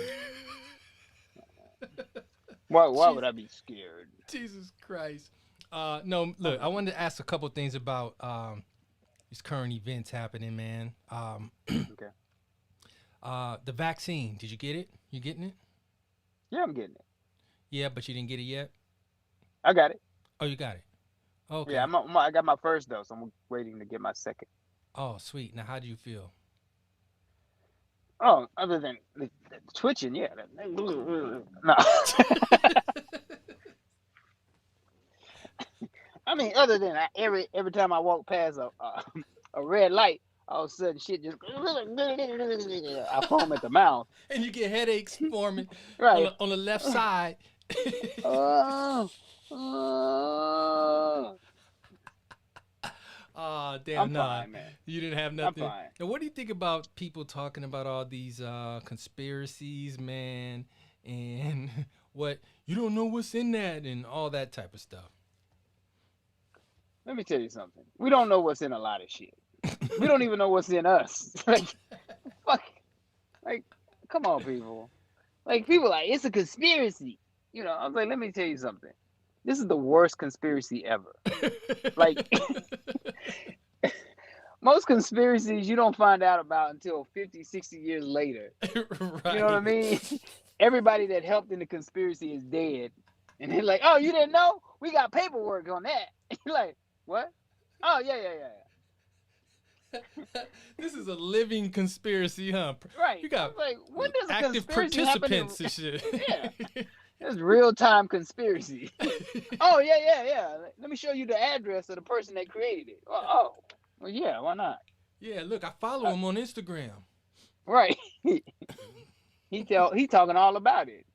Why would I be scared? Jesus Christ. No, look, I wanted to ask a couple things about these current events happening, man. Okay. The vaccine, did you get it? You getting it? Yeah, I'm getting it. Yeah, but you didn't get it yet? I got it. Oh, you got it. Okay. Yeah, I got my first dose. I'm waiting to get my second. Oh, sweet. Now, how do you feel? Oh, other than the twitching, yeah. No. I mean, other than every time I walk past a red light, all of a sudden shit just I foam at the mouth. And you get headaches forming Right. on the left side. Oh, Oh, damn, I'm nah. fine, man. You didn't have I'm nothing. fine. Now, what do you think about people talking about all these conspiracies, man, and what you don't know what's in that and all that type of stuff? Let me tell you something. We don't know what's in a lot of shit. We don't even know what's in us. Like, fuck. Like, come on, people. Like, people like, it's a conspiracy. I was like, let me tell you something. This is the worst conspiracy ever. Like, most conspiracies you don't find out about until 50, 60 years later. Right. You know what I mean? Everybody that helped in the conspiracy is dead. And they're like, oh, you didn't know? We got paperwork on that. You're like, what? Oh, yeah. This is a living conspiracy, huh? Right. You got like, when does a active conspiracy happen participants and shit. Yeah. It's real-time conspiracy. Oh, yeah. Let me show you the address of the person that created it. Oh, well, yeah, why not? Yeah, look, I follow him on Instagram. Right. He talking all about it.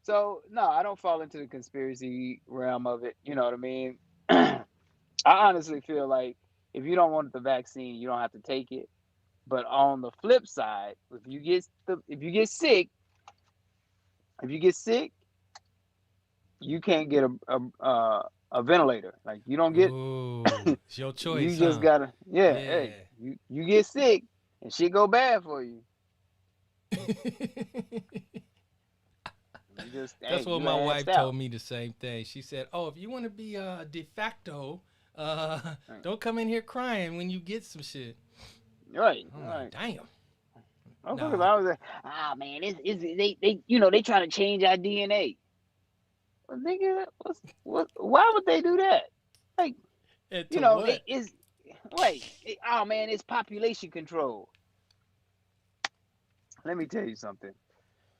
So, no, I don't fall into the conspiracy realm of it. You know what I mean? I honestly feel like if you don't want the vaccine, you don't have to take it. But on the flip side, if you get sick, you can't get a ventilator. Like, you don't get. Ooh, it's your choice. You just gotta. Yeah. Hey, you get sick and shit go bad for you. That's what my wife told me, the same thing. She said, oh, if you want to be de facto, don't come in here crying when you get some shit. Right. I'm Right. like, damn. I was like, man, they trying to change our DNA. Well, nigga, why would they do that? Like, What? Man, it's population control. Let me tell you something.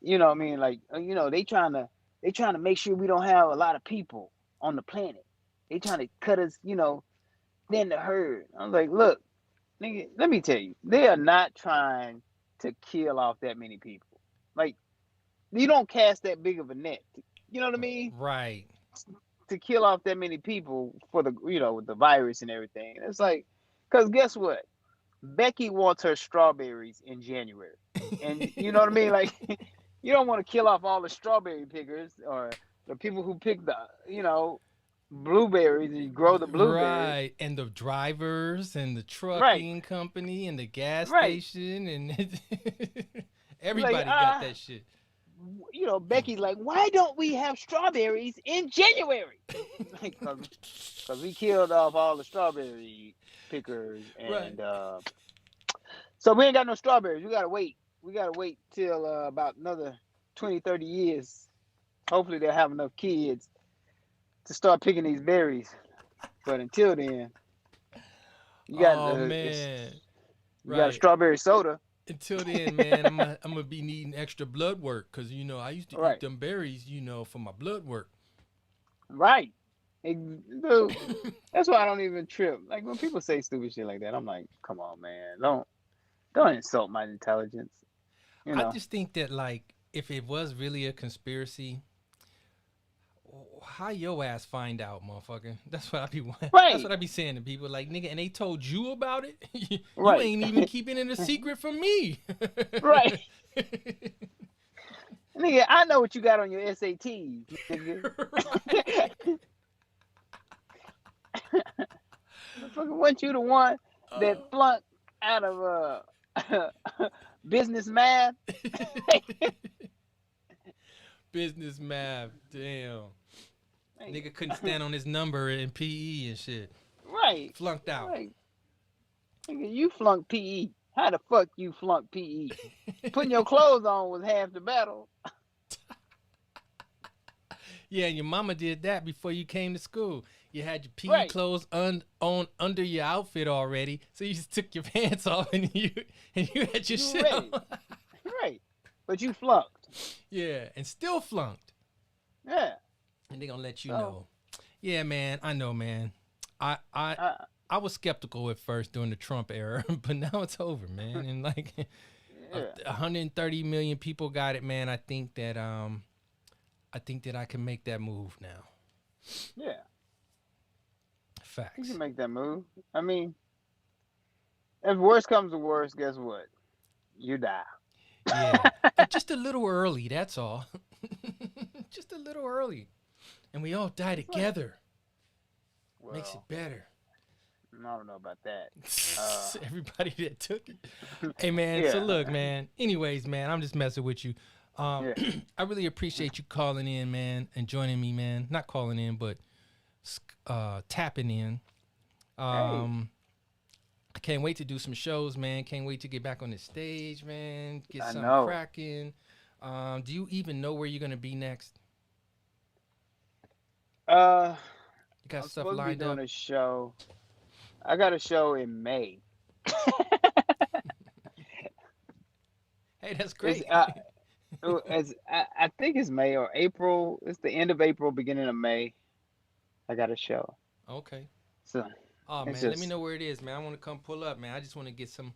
You know what I mean? Like, they trying to make sure we don't have a lot of people on the planet. They trying to cut us, thin the herd. I was like, look, nigga, let me tell you, they are not trying to kill off that many people. Like, you don't cast that big of a net. You know what I mean? Right. To kill off that many people for the, with the virus and everything. It's like, because guess what? Becky wants her strawberries in January. And you know what I mean? Like, you don't want to kill off all the strawberry pickers or the people who pick the, blueberries and grow the blueberries. Right. And the drivers and the trucking company and the gas station and everybody got that shit. Becky's like, why don't we have strawberries in January? Because we killed off all the strawberry pickers, and so we ain't got no strawberries. We gotta wait. We gotta wait till about another 20, 30 years. Hopefully they'll have enough kids to start picking these berries. But until then, you got you got a strawberry soda. Until then, man, I'm gonna be needing extra blood work because I used to eat them berries, for my blood work. Right. Dude, that's why I don't even trip. Like when people say stupid shit like that, I'm like, come on, man, don't insult my intelligence. I just think that like if it was really a conspiracy, how your ass find out, motherfucker? That's what I be That's what I be saying to people. Like, nigga, and they told you about it. You ain't even keeping it a secret from me. Right. Nigga, I know what you got on your SATs, nigga. Motherfucker, weren't you the one that flunked out of business math? Business math, damn. Nigga couldn't stand on his number in PE and shit. Right. Flunked out. Right. Nigga, you flunked PE. How the fuck you flunked PE? Putting your clothes on was half the battle. Yeah, and your mama did that before you came to school. You had your PE clothes on under your outfit already, so you just took your pants off and you had your shit on. Right. But you flunked. Yeah, and still flunked. Yeah. And they gonna let you know. Yeah, man, I know, man. I was skeptical at first during the Trump era, but now it's over, man. And like 130 million people got it, man. I think that I can make that move now. Yeah. Facts. You can make that move. I mean, if worse comes to worse, guess what? You die. Yeah. Just a little early, that's all. Just a little early. And we all die together. Well, makes it better. I don't know about that. Everybody that took it. Hey, man, so look, man. Anyways, man, I'm just messing with you. I really appreciate you calling in, man, and joining me, man. Not calling in, but tapping in. I can't wait to do some shows, man. Can't wait to get back on the stage, man. Get something cracking. Do you even know where you're going to be next? You got I'm stuff supposed lined to be doing up? a show. I got a show in May. Hey, that's great. I think it's May or April. It's the end of April, beginning of May. I got a show. Okay. So. Oh man, let me know where it is, man. I want to come pull up, man. I just want to get some.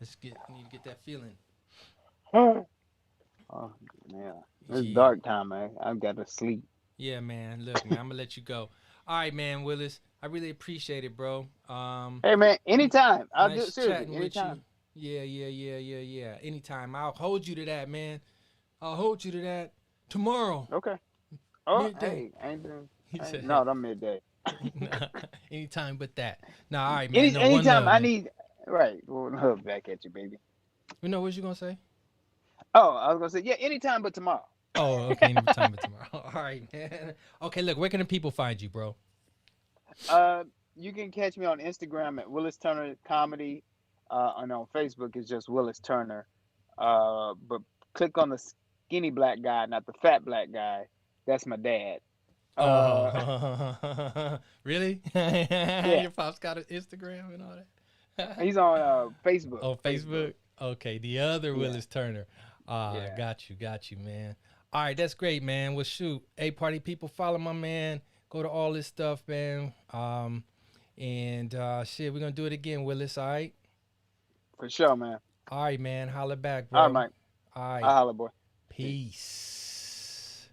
Need to get that feeling. Oh yeah, it's dark time, man. I've got to sleep. Yeah, man. Look, man, I'm gonna let you go. All right, man, Willis. I really appreciate it, bro. Hey, man, anytime. I'll do it seriously. anytime. Yeah. Anytime. I'll hold you to that, man. I'll hold you to that tomorrow. Okay. Oh, midday. Hey, no, I'm midday. Anytime but that. No, all right, man. Anytime I need. Right. Well, back at you, baby. You know what you gonna say? Oh, I was gonna say anytime but tomorrow. Oh, okay. Anytime but tomorrow. All right, man. Okay, look. Where can the people find you, bro? You can catch me on Instagram at Willis Turner Comedy, and on Facebook it's just Willis Turner. But click on the skinny black guy, not the fat black guy. That's my dad. Really? Yeah. Your pop's got an Instagram and all that? He's on Facebook. Oh, Facebook? Okay, the other Willis Turner. Got you, man. All right, that's great, man. Well, shoot. Hey, party people, follow my man. Go to all this stuff, man. Shit, we're going to do it again, Willis, all right? For sure, man. All right, man. Holla back, bro. All right, Mike. All right. I'll holla, boy. Peace.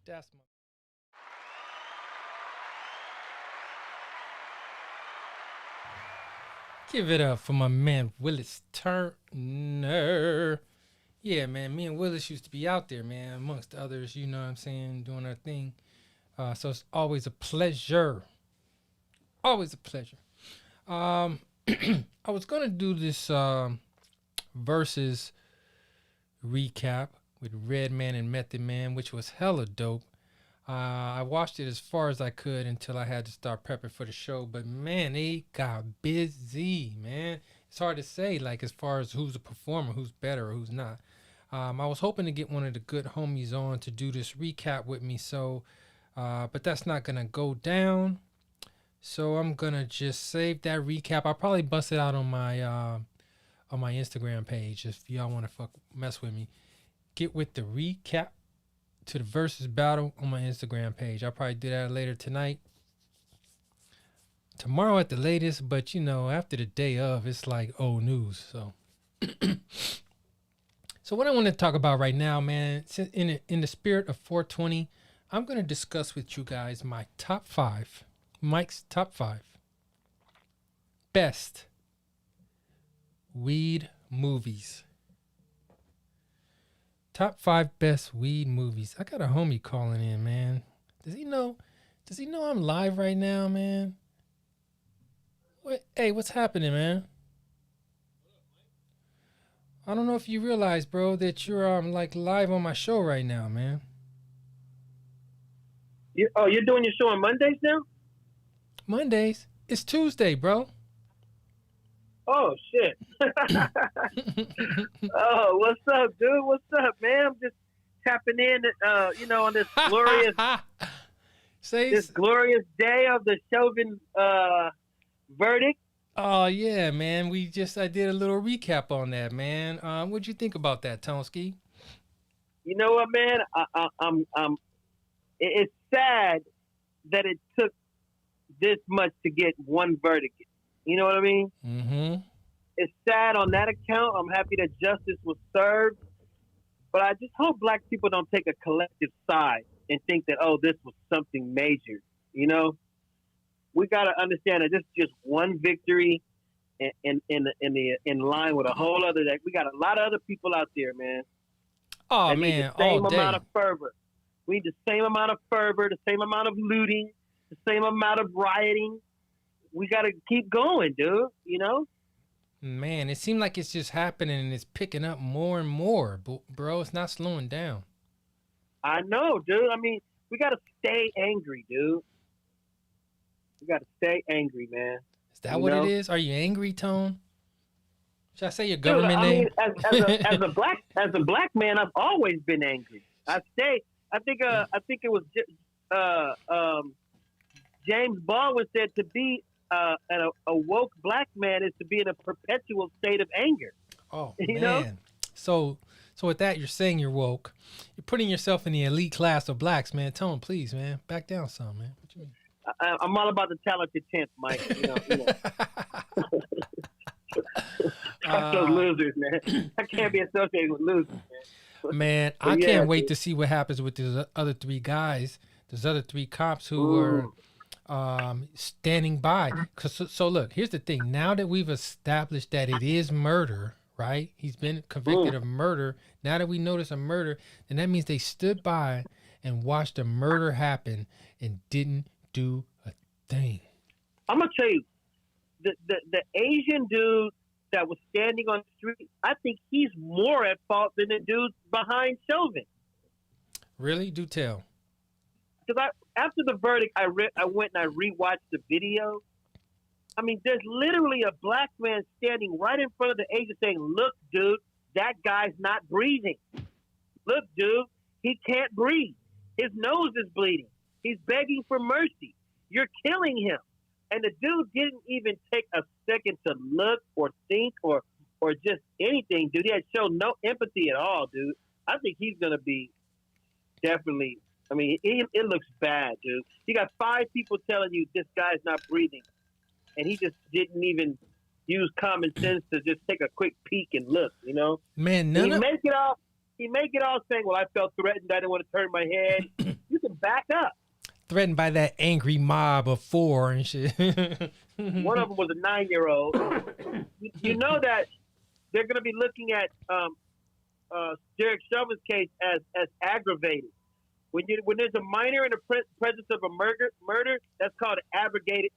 That's my... Give it up for my man, Willis Turner. Yeah, man, me and Willis used to be out there, man, amongst others, you know what I'm saying, doing our thing. So it's always a pleasure. Always a pleasure. I was going to do this versus recap, with Redman and Method Man, which was hella dope. I watched it as far as I could until I had to start prepping for the show. But man, they got busy, man. It's hard to say, like, as far as who's a performer, who's better or who's not. I was hoping to get one of the good homies on to do this recap with me, so but that's not gonna go down. So I'm gonna just save that recap. I'll probably bust it out on my Instagram page if y'all want to mess with me. Get with the recap to the versus battle on my Instagram page. I'll probably do that later tonight, tomorrow at the latest. But you know, after the day of, it's like old news. So, so what I want to talk about right now, man, in the spirit of 420, I'm gonna discuss with you guys my top 5, Mike's top 5 best weed movies. Top 5 best weed movies. I got a homie calling in, man. Does he know I'm live right now, man? Hey, what's happening, man? I don't know if you realize, bro, that you're like live on my show right now, man. You're doing your show on Mondays now? Mondays? It's Tuesday, bro. Oh, shit. Oh, what's up, dude? What's up, man? I'm just tapping in, on this glorious, this glorious day of the Chauvin verdict. Oh, yeah, man. I did a little recap on that, man. What'd you think about that, Tonsky? You know what, man? It's sad that it took this much to get one verdict. You know what I mean? Mm-hmm. It's sad on that account. I'm happy that justice was served. But I just hope black people don't take a collective side and think that, oh, this was something major. You know? We got to understand that this is just one victory in line with a whole other. We got a lot of other people out there, man. Oh, that man, need the same all day. amount of fervor. We need the same amount of fervor, the same amount of looting, the same amount of rioting. We got to keep going, dude, you know? Man, it seemed like it's just happening and it's picking up more and more, bro. It's not slowing down. I know, dude. I mean, we got to stay angry, dude. We got to stay angry, man. Is that what it is? Are you angry, Tone? Should I say your government name? As a black man, I've always been angry. I think it was James Baldwin said to be a woke black man is to be in a perpetual state of anger. Oh, you man. know? So with that, you're saying you're woke. You're putting yourself in the elite class of blacks, man. Tone, please, man. Back down some, man. What you mean? I'm all about the talented 10th, Mike. You know. Fuck those losers, man. I can't be associated with losers, man. Man, I can't wait to see what happens with these other 3 guys, those other 3 cops who were standing by. So look, here's the thing. Now that we've established that it is murder, right? He's been convicted of murder. Now that we notice a murder, then that means they stood by and watched a murder happen and didn't do a thing. I'm gonna tell you, the Asian dude that was standing on the street, I think he's more at fault than the dude behind Chauvin. Really? Do tell. Because after the verdict, I went and I rewatched the video. I mean, there's literally a black man standing right in front of the agent saying, "Look, dude, that guy's not breathing. Look, dude, he can't breathe. His nose is bleeding. He's begging for mercy. You're killing him." And the dude didn't even take a second to look or think or just anything, dude. He had shown no empathy at all, dude. I think he's going to be definitely, I mean, it looks bad, dude. You got 5 people telling you this guy's not breathing, and he just didn't even use common sense to just take a quick peek and look, you know? Man, he make it all saying, well, I felt threatened. I didn't want to turn my head. You can back up. Threatened by that angry mob of 4 and shit. One of them was a 9-year-old. You know that they're going to be looking at Derek Chauvin's case as aggravated. When there's a minor in the presence of a murder, that's called aggravated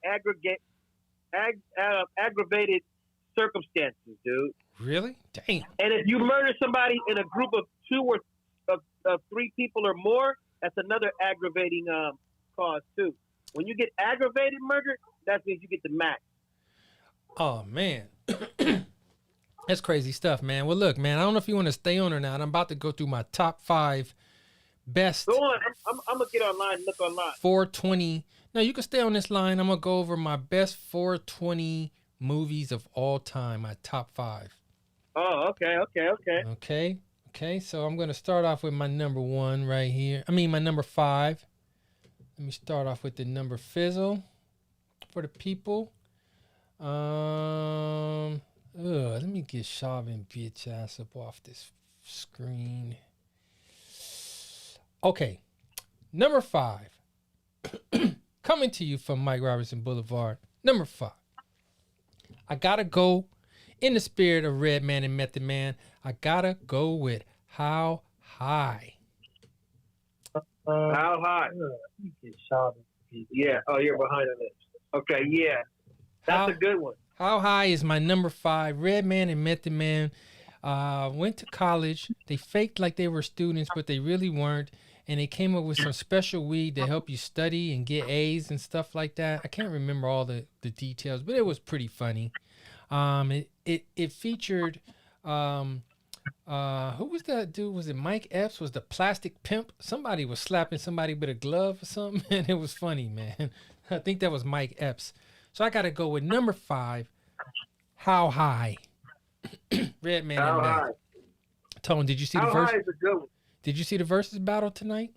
circumstances, dude. Really? Damn. And if you murder somebody in a group of 2 or of 3 people or more, that's another aggravating cause too. When you get aggravated murder, that means you get the max. Oh man. That's crazy stuff, man. Well, look, man, I don't know if you want to stay on or not. I'm about to go through my top 5 best. Go on. I'm going to get online and look online. 420. No, you can stay on this line. I'm going to go over my best 420 movies of all time, my top 5. Oh, okay. Okay, so I'm going to start off with my number 1 right here. My number 5. Let me start off with the number fizzle for the people. Let me get Chauvin bitch ass up off this screen. Okay, number 5. Coming to you from Mike Robertson Boulevard. Number 5. I gotta go in the spirit of Red Man and Method Man. I gotta go with How High. How High? Yeah. Oh, you're behind on this. Okay, yeah. That's a good one. How High is my number 5. Red Man and Method Man went to college. They faked like they were students, but they really weren't. And they came up with some special weed to help you study and get A's and stuff like that. I can't remember all the details, but it was pretty funny. It featured who was that dude? Was it Mike Epps? Was the plastic pimp? Somebody was slapping somebody with a glove or something, and it was funny, man. I think that was Mike Epps. So I got to go with number 5, How High. Red Man and Matt. Tone, did you see the verse? How High is a good one. Did you see the versus battle tonight?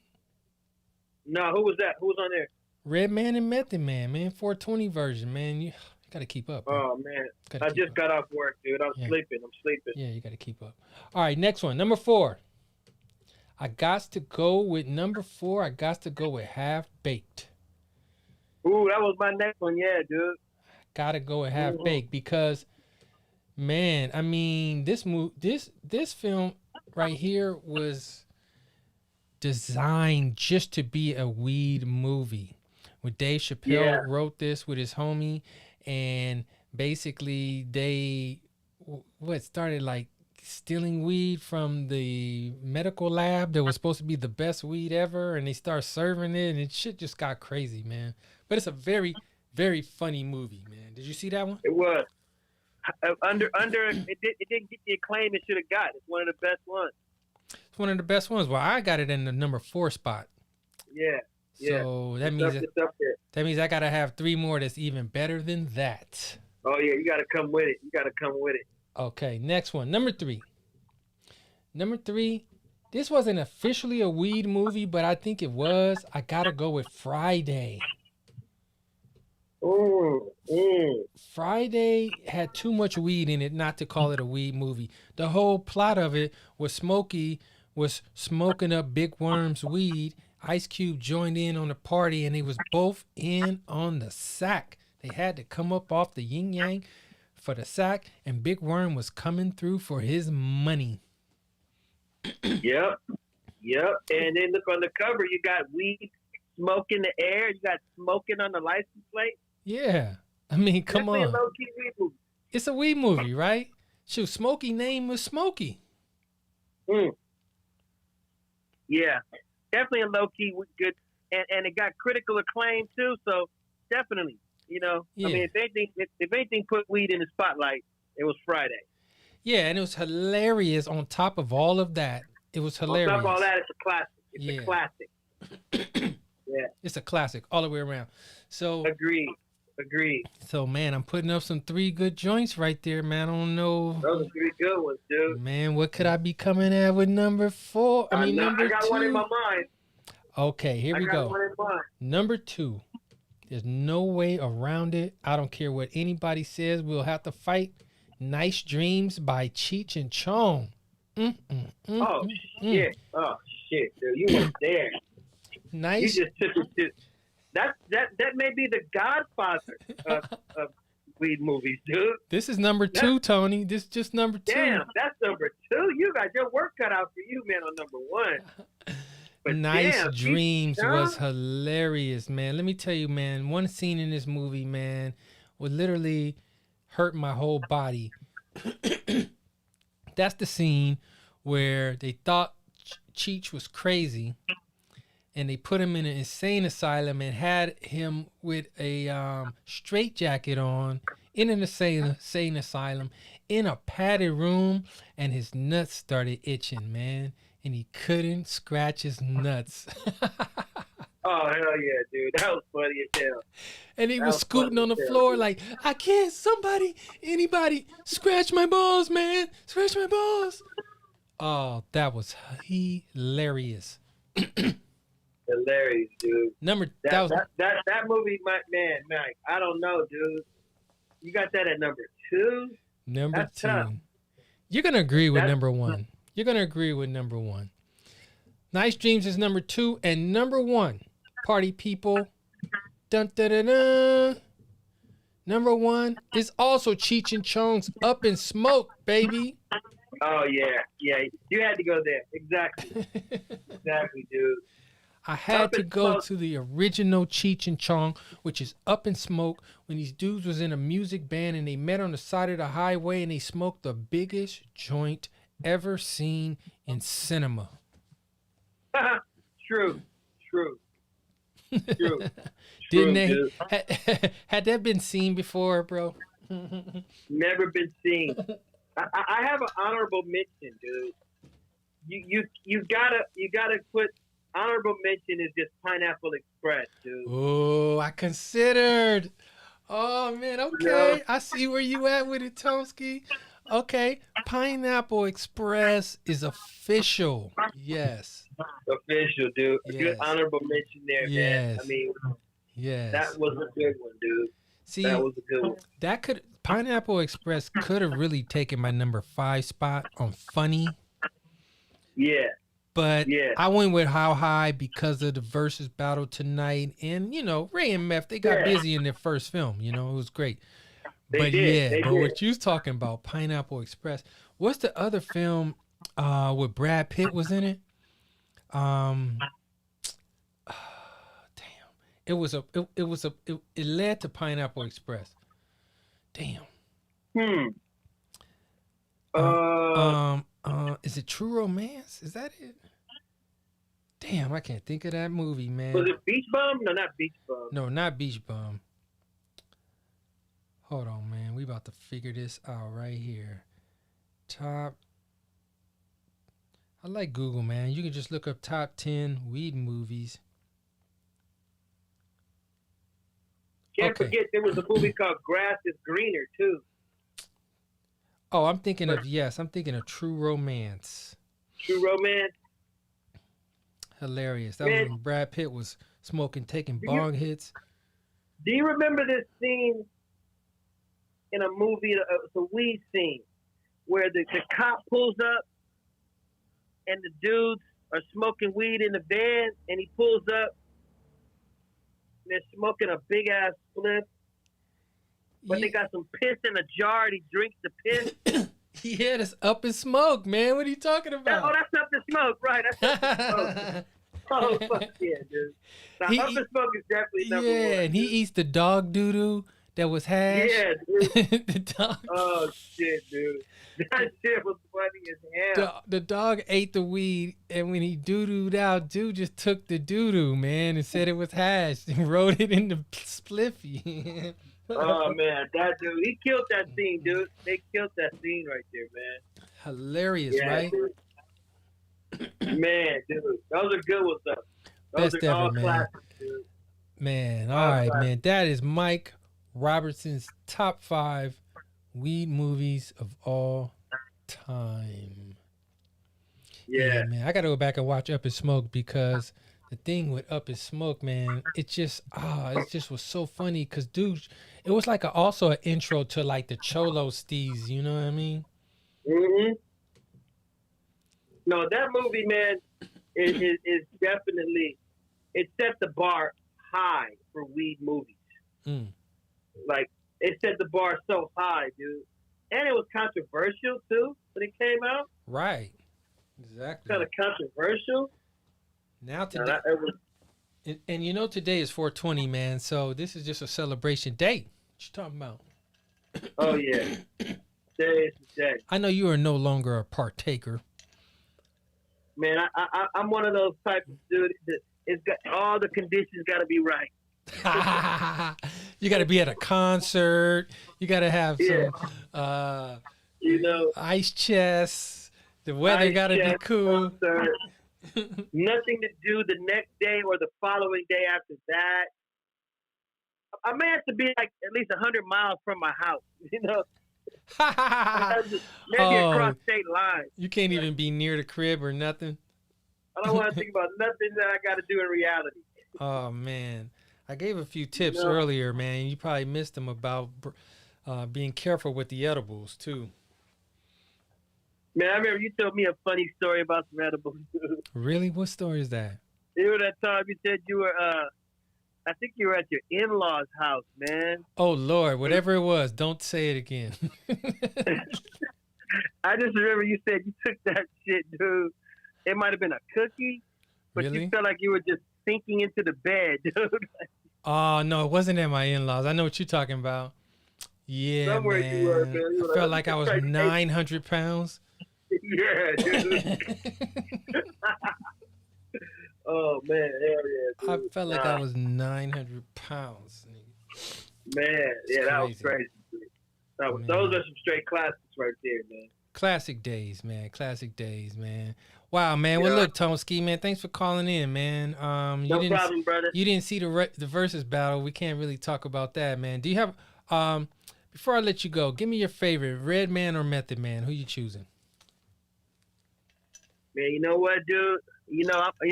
No, who was that? Who was on there? Red Man and Method Man, 420 version, man. You got to keep up. Bro. Oh, man. I just got off work, dude. I'm sleeping. Yeah, you got to keep up. All right, next one. Number 4. I got to go with number 4. I got to go with Half Baked. Ooh, that was my next one. Yeah, dude. Gotta go with Half Baked because, man, this film right here was designed just to be a weed movie. When Dave Chappelle wrote this with his homie, and basically they started like stealing weed from the medical lab that was supposed to be the best weed ever, and they started serving it, and shit just got crazy, man. But it's a very, very funny movie, man. Did you see that one? It was. It didn't get the acclaim it should have got. It's one of the best ones. It's one of the best ones. Well, I got it in the number 4 spot. Yeah. So that means I gotta have 3 more that's even better than that. Oh yeah, you gotta come with it. Okay, next one. Number 3. Number 3. This wasn't officially a weed movie, but I think it was. I gotta go with Friday. Friday had too much weed in it not to call it a weed movie. The whole plot of it was Smokey was smoking up Big Worm's weed. Ice Cube joined in on the party, and they was both in on the sack. They had to come up off the yin yang for the sack, and Big Worm was coming through for his money. Yep. And then look on the cover, you got weed smoke in the air. You got smoking on the license plate. Yeah. Come on. Low-key weed movie. It's a weed movie, right? Shoot, Smokey name was Smokey. Yeah. Definitely a low-key good. And it got critical acclaim, too. So, definitely, Yeah. If anything put weed in the spotlight, it was Friday. Yeah, and it was hilarious on top of all of that. It was hilarious. On top of all that, it's a classic. It's a classic. Yeah. It's a classic all the way around. So Agreed. So, man, I'm putting up some 3 good joints right there, man. I don't know. Those are 3 good ones, dude. Man, what could I be coming at with number 4? Number 2. I got one in my mind. Okay, here we go. One in mind. Number 2. There's no way around it. I don't care what anybody says. We'll have to fight. Nice Dreams by Cheech and Chong. Shit. Oh, shit, dude. You went there. Nice. You just took it to... That may be the godfather of weed movies, dude. This is number 2, Tony. This is just number 2. Damn, that's number 2. You got your work cut out for you, man, on number 1. But Nice Dreams was hilarious, man. Let me tell you, man, one scene in this movie, man, would literally hurt my whole body. That's the scene where they thought Cheech was crazy, and they put him in an insane asylum and had him with a straitjacket on in an insane asylum in a padded room, and his nuts started itching, man, and he couldn't scratch his nuts. Oh, hell yeah, dude. That was funny as hell. And he was scooting on the floor like, I can't, anybody, scratch my balls, man. Scratch my balls. Oh, that was hilarious. Hilarious, dude. That movie, Mike, I don't know, dude. You got that at number 2? That's 2. Tough. You're going to agree with number 1. You're going to agree with number 1. Nice Dreams is number 2, and number 1, party people. Dun, dun, dun, dun. Number 1 is also Cheech and Chong's Up in Smoke, baby. Oh, yeah. Yeah, you had to go there. Exactly. Exactly, dude. I had to go to the original Cheech and Chong, which is Up in Smoke, when these dudes was in a music band and they met on the side of the highway and they smoked the biggest joint ever seen in cinema. True. Didn't they? Had that been seen before, bro? Never been seen. I have an honorable mention, dude. You gotta put honorable mention is just Pineapple Express, dude. Oh, I considered. Oh man, okay. I see where you at with it, Tomsky. Okay, Pineapple Express is official. Yes. Official, dude. Yes. Good honorable mention there, man. I mean, that was a good one, dude. See, that was a good one. Pineapple Express could have really taken my number 5 spot on funny. Yeah. But I went with How High because of the versus battle tonight. And, Ray and Meth, they got busy in their first film. It was great. But what you was talking about, Pineapple Express. What's the other film with Brad Pitt was in it? Damn. It led to Pineapple Express. Damn. Is it True Romance? Is that it? Damn, I can't think of that movie, man. Was it Beach Bum? No, not Beach Bum. No, not Beach Bum. Hold on, man. We about to figure this out right here. I like Google, man. You can just look up top 10 weed movies. Can't forget there was a movie called Grass is Greener, too. Oh, I'm thinking of True Romance. True Romance? Hilarious. That was when Brad Pitt was taking bong hits. Do you remember this scene in a movie, the weed scene, where the cop pulls up and the dudes are smoking weed in the van, and he pulls up and they're smoking a big ass spliff, but they got some piss in a jar and he drinks the piss. Yeah, that's Up in Smoke, man. What are you talking about? That's Up in Smoke, right? That's Up in Smoke. Oh, fuck yeah, dude. Now, Up in Smoke is definitely number 1. Yeah, and he eats the dog doo-doo that was hash. Yeah, dude. The dog. Oh, shit, dude. That shit was funny as hell. The dog ate the weed, and when he doo-dooed out, dude just took the doo-doo, man, and said it was hash and wrote it in the spliffy. Oh, man, that dude, he killed that scene, dude. They killed that scene right there, man. Hilarious, right? Dude. Man, dude, those are good ones, though. Those Best are ever, all man. classics, dude. Man, all right, man. That is Mike Robertson's top 5 weed movies of all time. Yeah, man. I got to go back and watch Up in Smoke because the thing with Up in Smoke, man, it just was so funny because, dude, it was like also an intro to like the Cholo Steez, you know what I mean? Mm-hmm. No, that movie, man, is definitely, it set the bar high for weed movies. Like, it set the bar so high, dude. And it was controversial, too, when it came out. Right. Exactly. Kind of controversial. Now today, and today is 420, man. So this is just a celebration day. What you talking about? Oh yeah, day is the day. I know you are no longer a partaker. Man, I'm one of those types of dude that it's got all the conditions got to be right. You got to be at a concert. You got to have Yeah. some, You know, ice chests. The weather got to be cool. Concert, nothing to do the next day or the following day after that. I may have to be like at least 100 miles from my house, you know. Maybe across state lines. You can't even be near the crib or nothing. I don't want to think about nothing that I got to do in reality. Oh man, I gave a few tips earlier, man. You probably missed them about being careful with the edibles too. Man, I remember you told me a funny story about some edibles. Really? What story is that? You know that time you said you were, I think you were at your in-laws' house, man. Oh Lord, whatever it was, don't say it again. I just remember you said you took that shit, dude. It might have been a cookie, but Really? you felt like you were just sinking into the bed, dude. Oh no, it wasn't at my in-laws. I know what you're talking about. Yeah, Somewhere man. you were, man. You I felt like I was like, 900 pounds. Yeah, dude. Oh man, hell yeah, I dude. felt like I was 900 pounds. Man, yeah, that was crazy. crazy. Those are some straight classics right there, man. Classic days, man. Classic days, man. Wow, man. Well, look, Tomski, man. Thanks for calling in, man. No problem, brother. You didn't see the versus battle. We can't really talk about that, man. Do you have? Before I let you go, give me your favorite, Redman or Method Man. Who you choosing? Man, you know what, dude?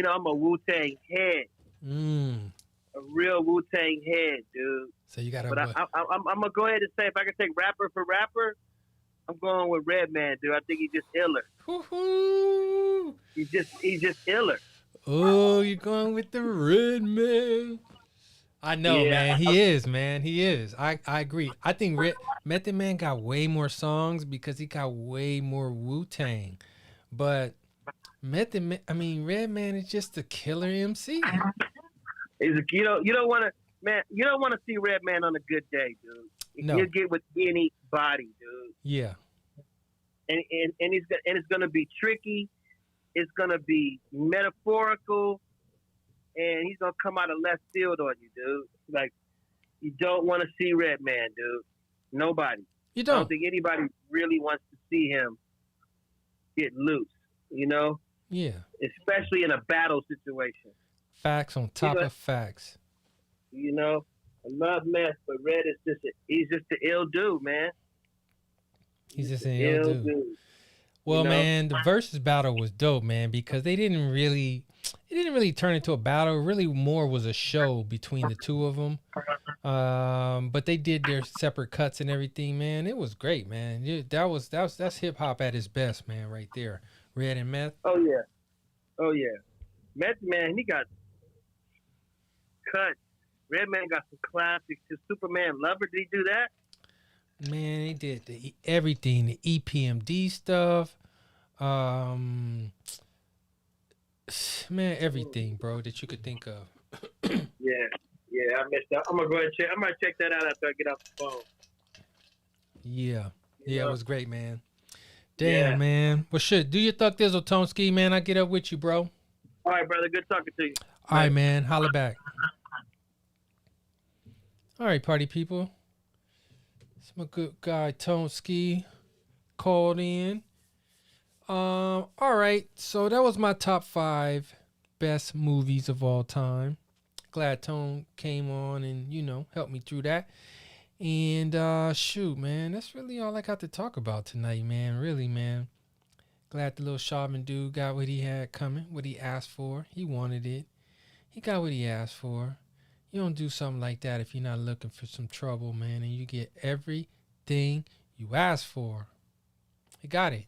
I'm a Wu-Tang head. A real Wu-Tang head, dude. So you got to. But I'm gonna go ahead and say, if I can take rapper for rapper, I'm going with Redman, dude. I think he's just iller. Woo-hoo. He's just iller. Oh, you're going with the Redman. I know, man. He is, man. He is. I agree. I think Method Man got way more songs because he got way more Wu-Tang. But Redman is just a killer MC. You don't want to see Redman on a good day, dude. No. He'll get with anybody, dude. Yeah. And it's gonna be tricky. It's gonna be metaphorical, and he's gonna come out of left field on you, dude. Like, you don't want to see Redman, dude. Nobody. You don't. I don't think anybody really wants to see him get loose. You know. Yeah. Especially in a battle situation. Facts on top of facts. You know, I love Meth, but Red is he's just an ill dude, man. He's just an ill dude. Well, man, the versus battle was dope, man, because it didn't really turn into a battle. It really more was a show between the two of them. But they did their separate cuts and everything, man. It was great, man. That's hip hop at its best, man, right there. Red and Meth. Oh yeah. Meth, man, he got cuts. Redman got some classics. His Superman Lover, did he do that? Man, he did everything. The EPMD stuff. Man, everything, bro, that you could think of. Yeah, I missed that. I'm gonna go ahead and check. I'm gonna check that out after I get off the phone. Yeah, it was great, man. Damn, man. Well, shit, do your Thuck Thizzle, Tomski, man. I get up with you, bro. All right, brother. Good talking to you. All right, man. Holla back. All right, party people. It's my good guy, Tomski, called in. All right. So that was my top 5 best movies of all time. Glad Tone came on and, helped me through that. And shoot, man, that's really all I got to talk about tonight, man. Really, man. Glad the little Chauvin dude got what he had coming, what he asked for. He wanted it. He got what he asked for. You don't do something like that if you're not looking for some trouble, man, and you get everything you asked for. He got it.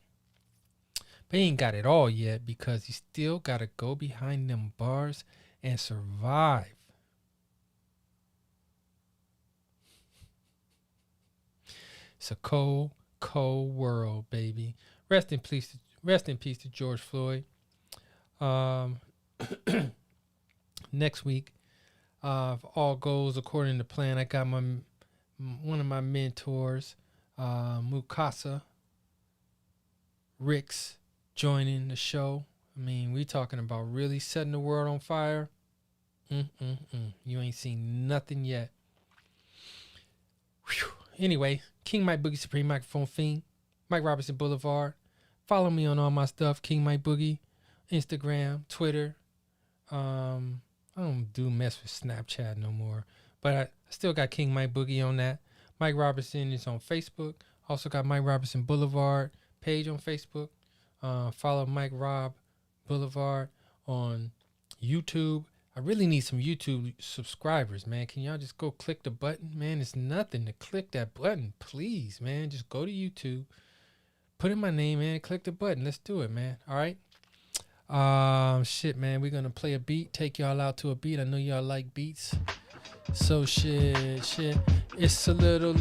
But he ain't got it all yet because he still got to go behind them bars and survive. It's a cold, cold world, baby. Rest in peace to George Floyd. Next week, if all goes according to plan, I got one of my mentors, Mukasa Ricks, joining the show. I mean, we talking about really setting the world on fire. You ain't seen nothing yet. Whew. Anyway, King Mike Boogie Supreme Microphone Fiend, Mike Robertson Boulevard. Follow me on all my stuff, King Mike Boogie, Instagram, Twitter. I don't do mess with Snapchat no more, but I still got King Mike Boogie on that. Mike Robertson is on Facebook. Also got Mike Robertson Boulevard page on Facebook. Follow Mike Rob Boulevard on YouTube. I really need some YouTube subscribers, man. Can y'all just go click the button? Man, it's nothing to click that button. Please, man. Just go to YouTube. Put in my name, man. Click the button. Let's do it, man. All right? Shit, man. We're going to play a beat. Take y'all out to a beat. I know y'all like beats. So, shit. It's a little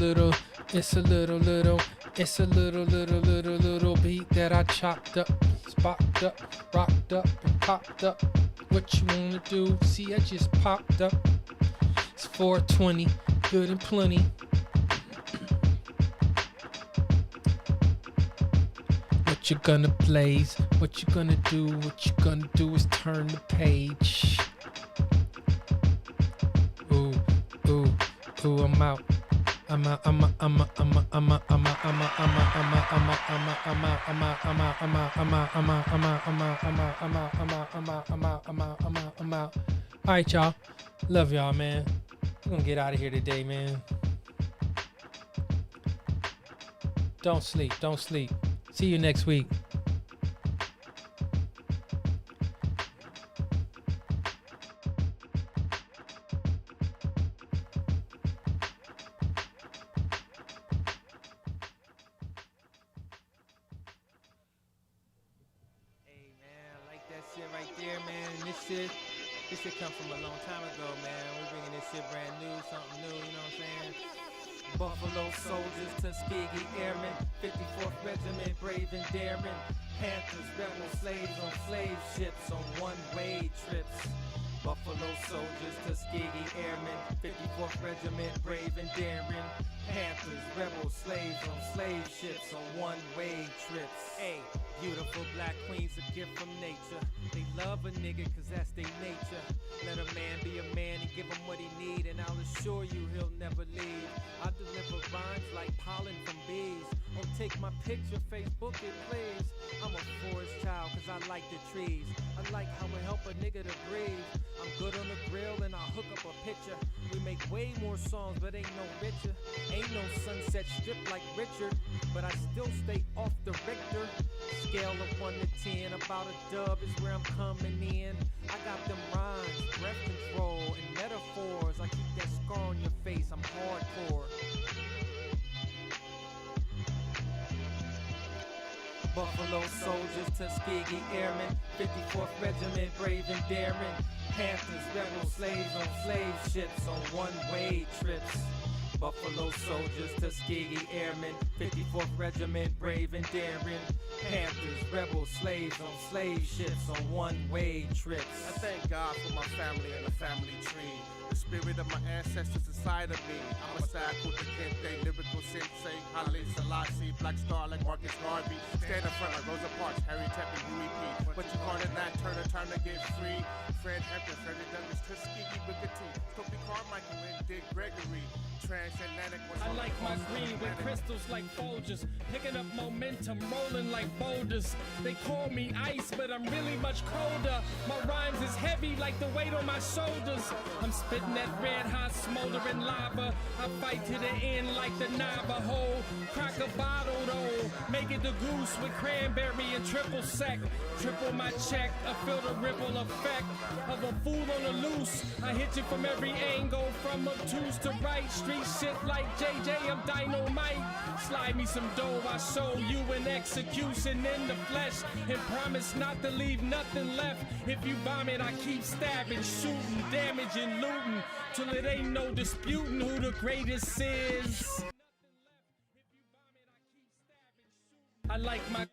beat that I chopped up, spocked up, rocked up, and popped up. What you wanna do? See, I just popped up. It's 420, good and plenty. What you gonna blaze? What you gonna do? What you gonna do is turn the page. Ooh, I'm out. I'm out. All right, y'all. Love y'all, man. We're gonna get out of here today, man. Don't sleep. See you next week. This shit come from a long time ago, man. We're bringing this shit brand new, something new, you know what I'm saying? Buffalo soldiers, Tuskegee airmen, 54th Regiment, brave and daring. Panthers, rebel slaves on slave ships on one-way trips. Buffalo soldiers, Tuskegee airmen, 54th Regiment, brave and daring. Panthers, rebel slaves on slave ships on one-way trips. Hey, beautiful black queens, a gift from nature. They love a nigga cause that's their nature. Let a man be a man and give him what he need, and I'll assure you he'll never leave. I deliver rhymes like pollen from bees. Oh, take my picture, Facebook it please. I'm a forest child cause I like the trees. I like how it help a nigga to breathe. I'm good on the grill and I'll hook up a picture. We make way more songs but ain't no richer. Ain't no Sunset Strip like Richard, but I still stay off the Richter scale of 1 to 10. About a dub is where I'm coming in. I got them rhymes, breath control, and metaphors. I keep that scar on your face, I'm hardcore. Buffalo soldiers, Tuskegee airmen, 54th Regiment, brave and daring. Panthers, rebel slaves on slave ships on one-way trips. Buffalo soldiers, Tuskegee airmen, 54th Regiment, brave and daring. Panthers, rebel slaves on slave ships on one-way trips. I thank God for my family and the family tree. The spirit of my ancestors inside of me. I'm a Saku the Kente, lyrical sensei, Haile Selassie, Black Star like Marcus Garvey. Stand in front like Rosa Parks, Harry Temple, Huey P. What you call it, Nat Turner, time to get free. Fred Hampton, Freddie Douglass, Tuskegee, Booker T. Stokely Carmichael and Dick Gregory. Transatlantic. I like my green with crystals like Folgers, picking up momentum, rolling like boulders. They call me ice, but I'm really much colder. My rhymes is heavy like the weight on my shoulders. I'm spitting that red hot smoldering lava. I fight to the end like the Navajo. Crack a bottle though, make it the goose with cranberry and triple sec. Triple my check, I feel the ripple effect of a fool on the loose. I hit you from every angle, from obtuse to right. Street shit like JJ, I'm dynamite. Slide me some dough, I show you an execution in the flesh, and promise not to leave nothing left. If you bomb it, I keep stabbing, shooting, damaging, looting, till it ain't no disputing who the greatest is. I like my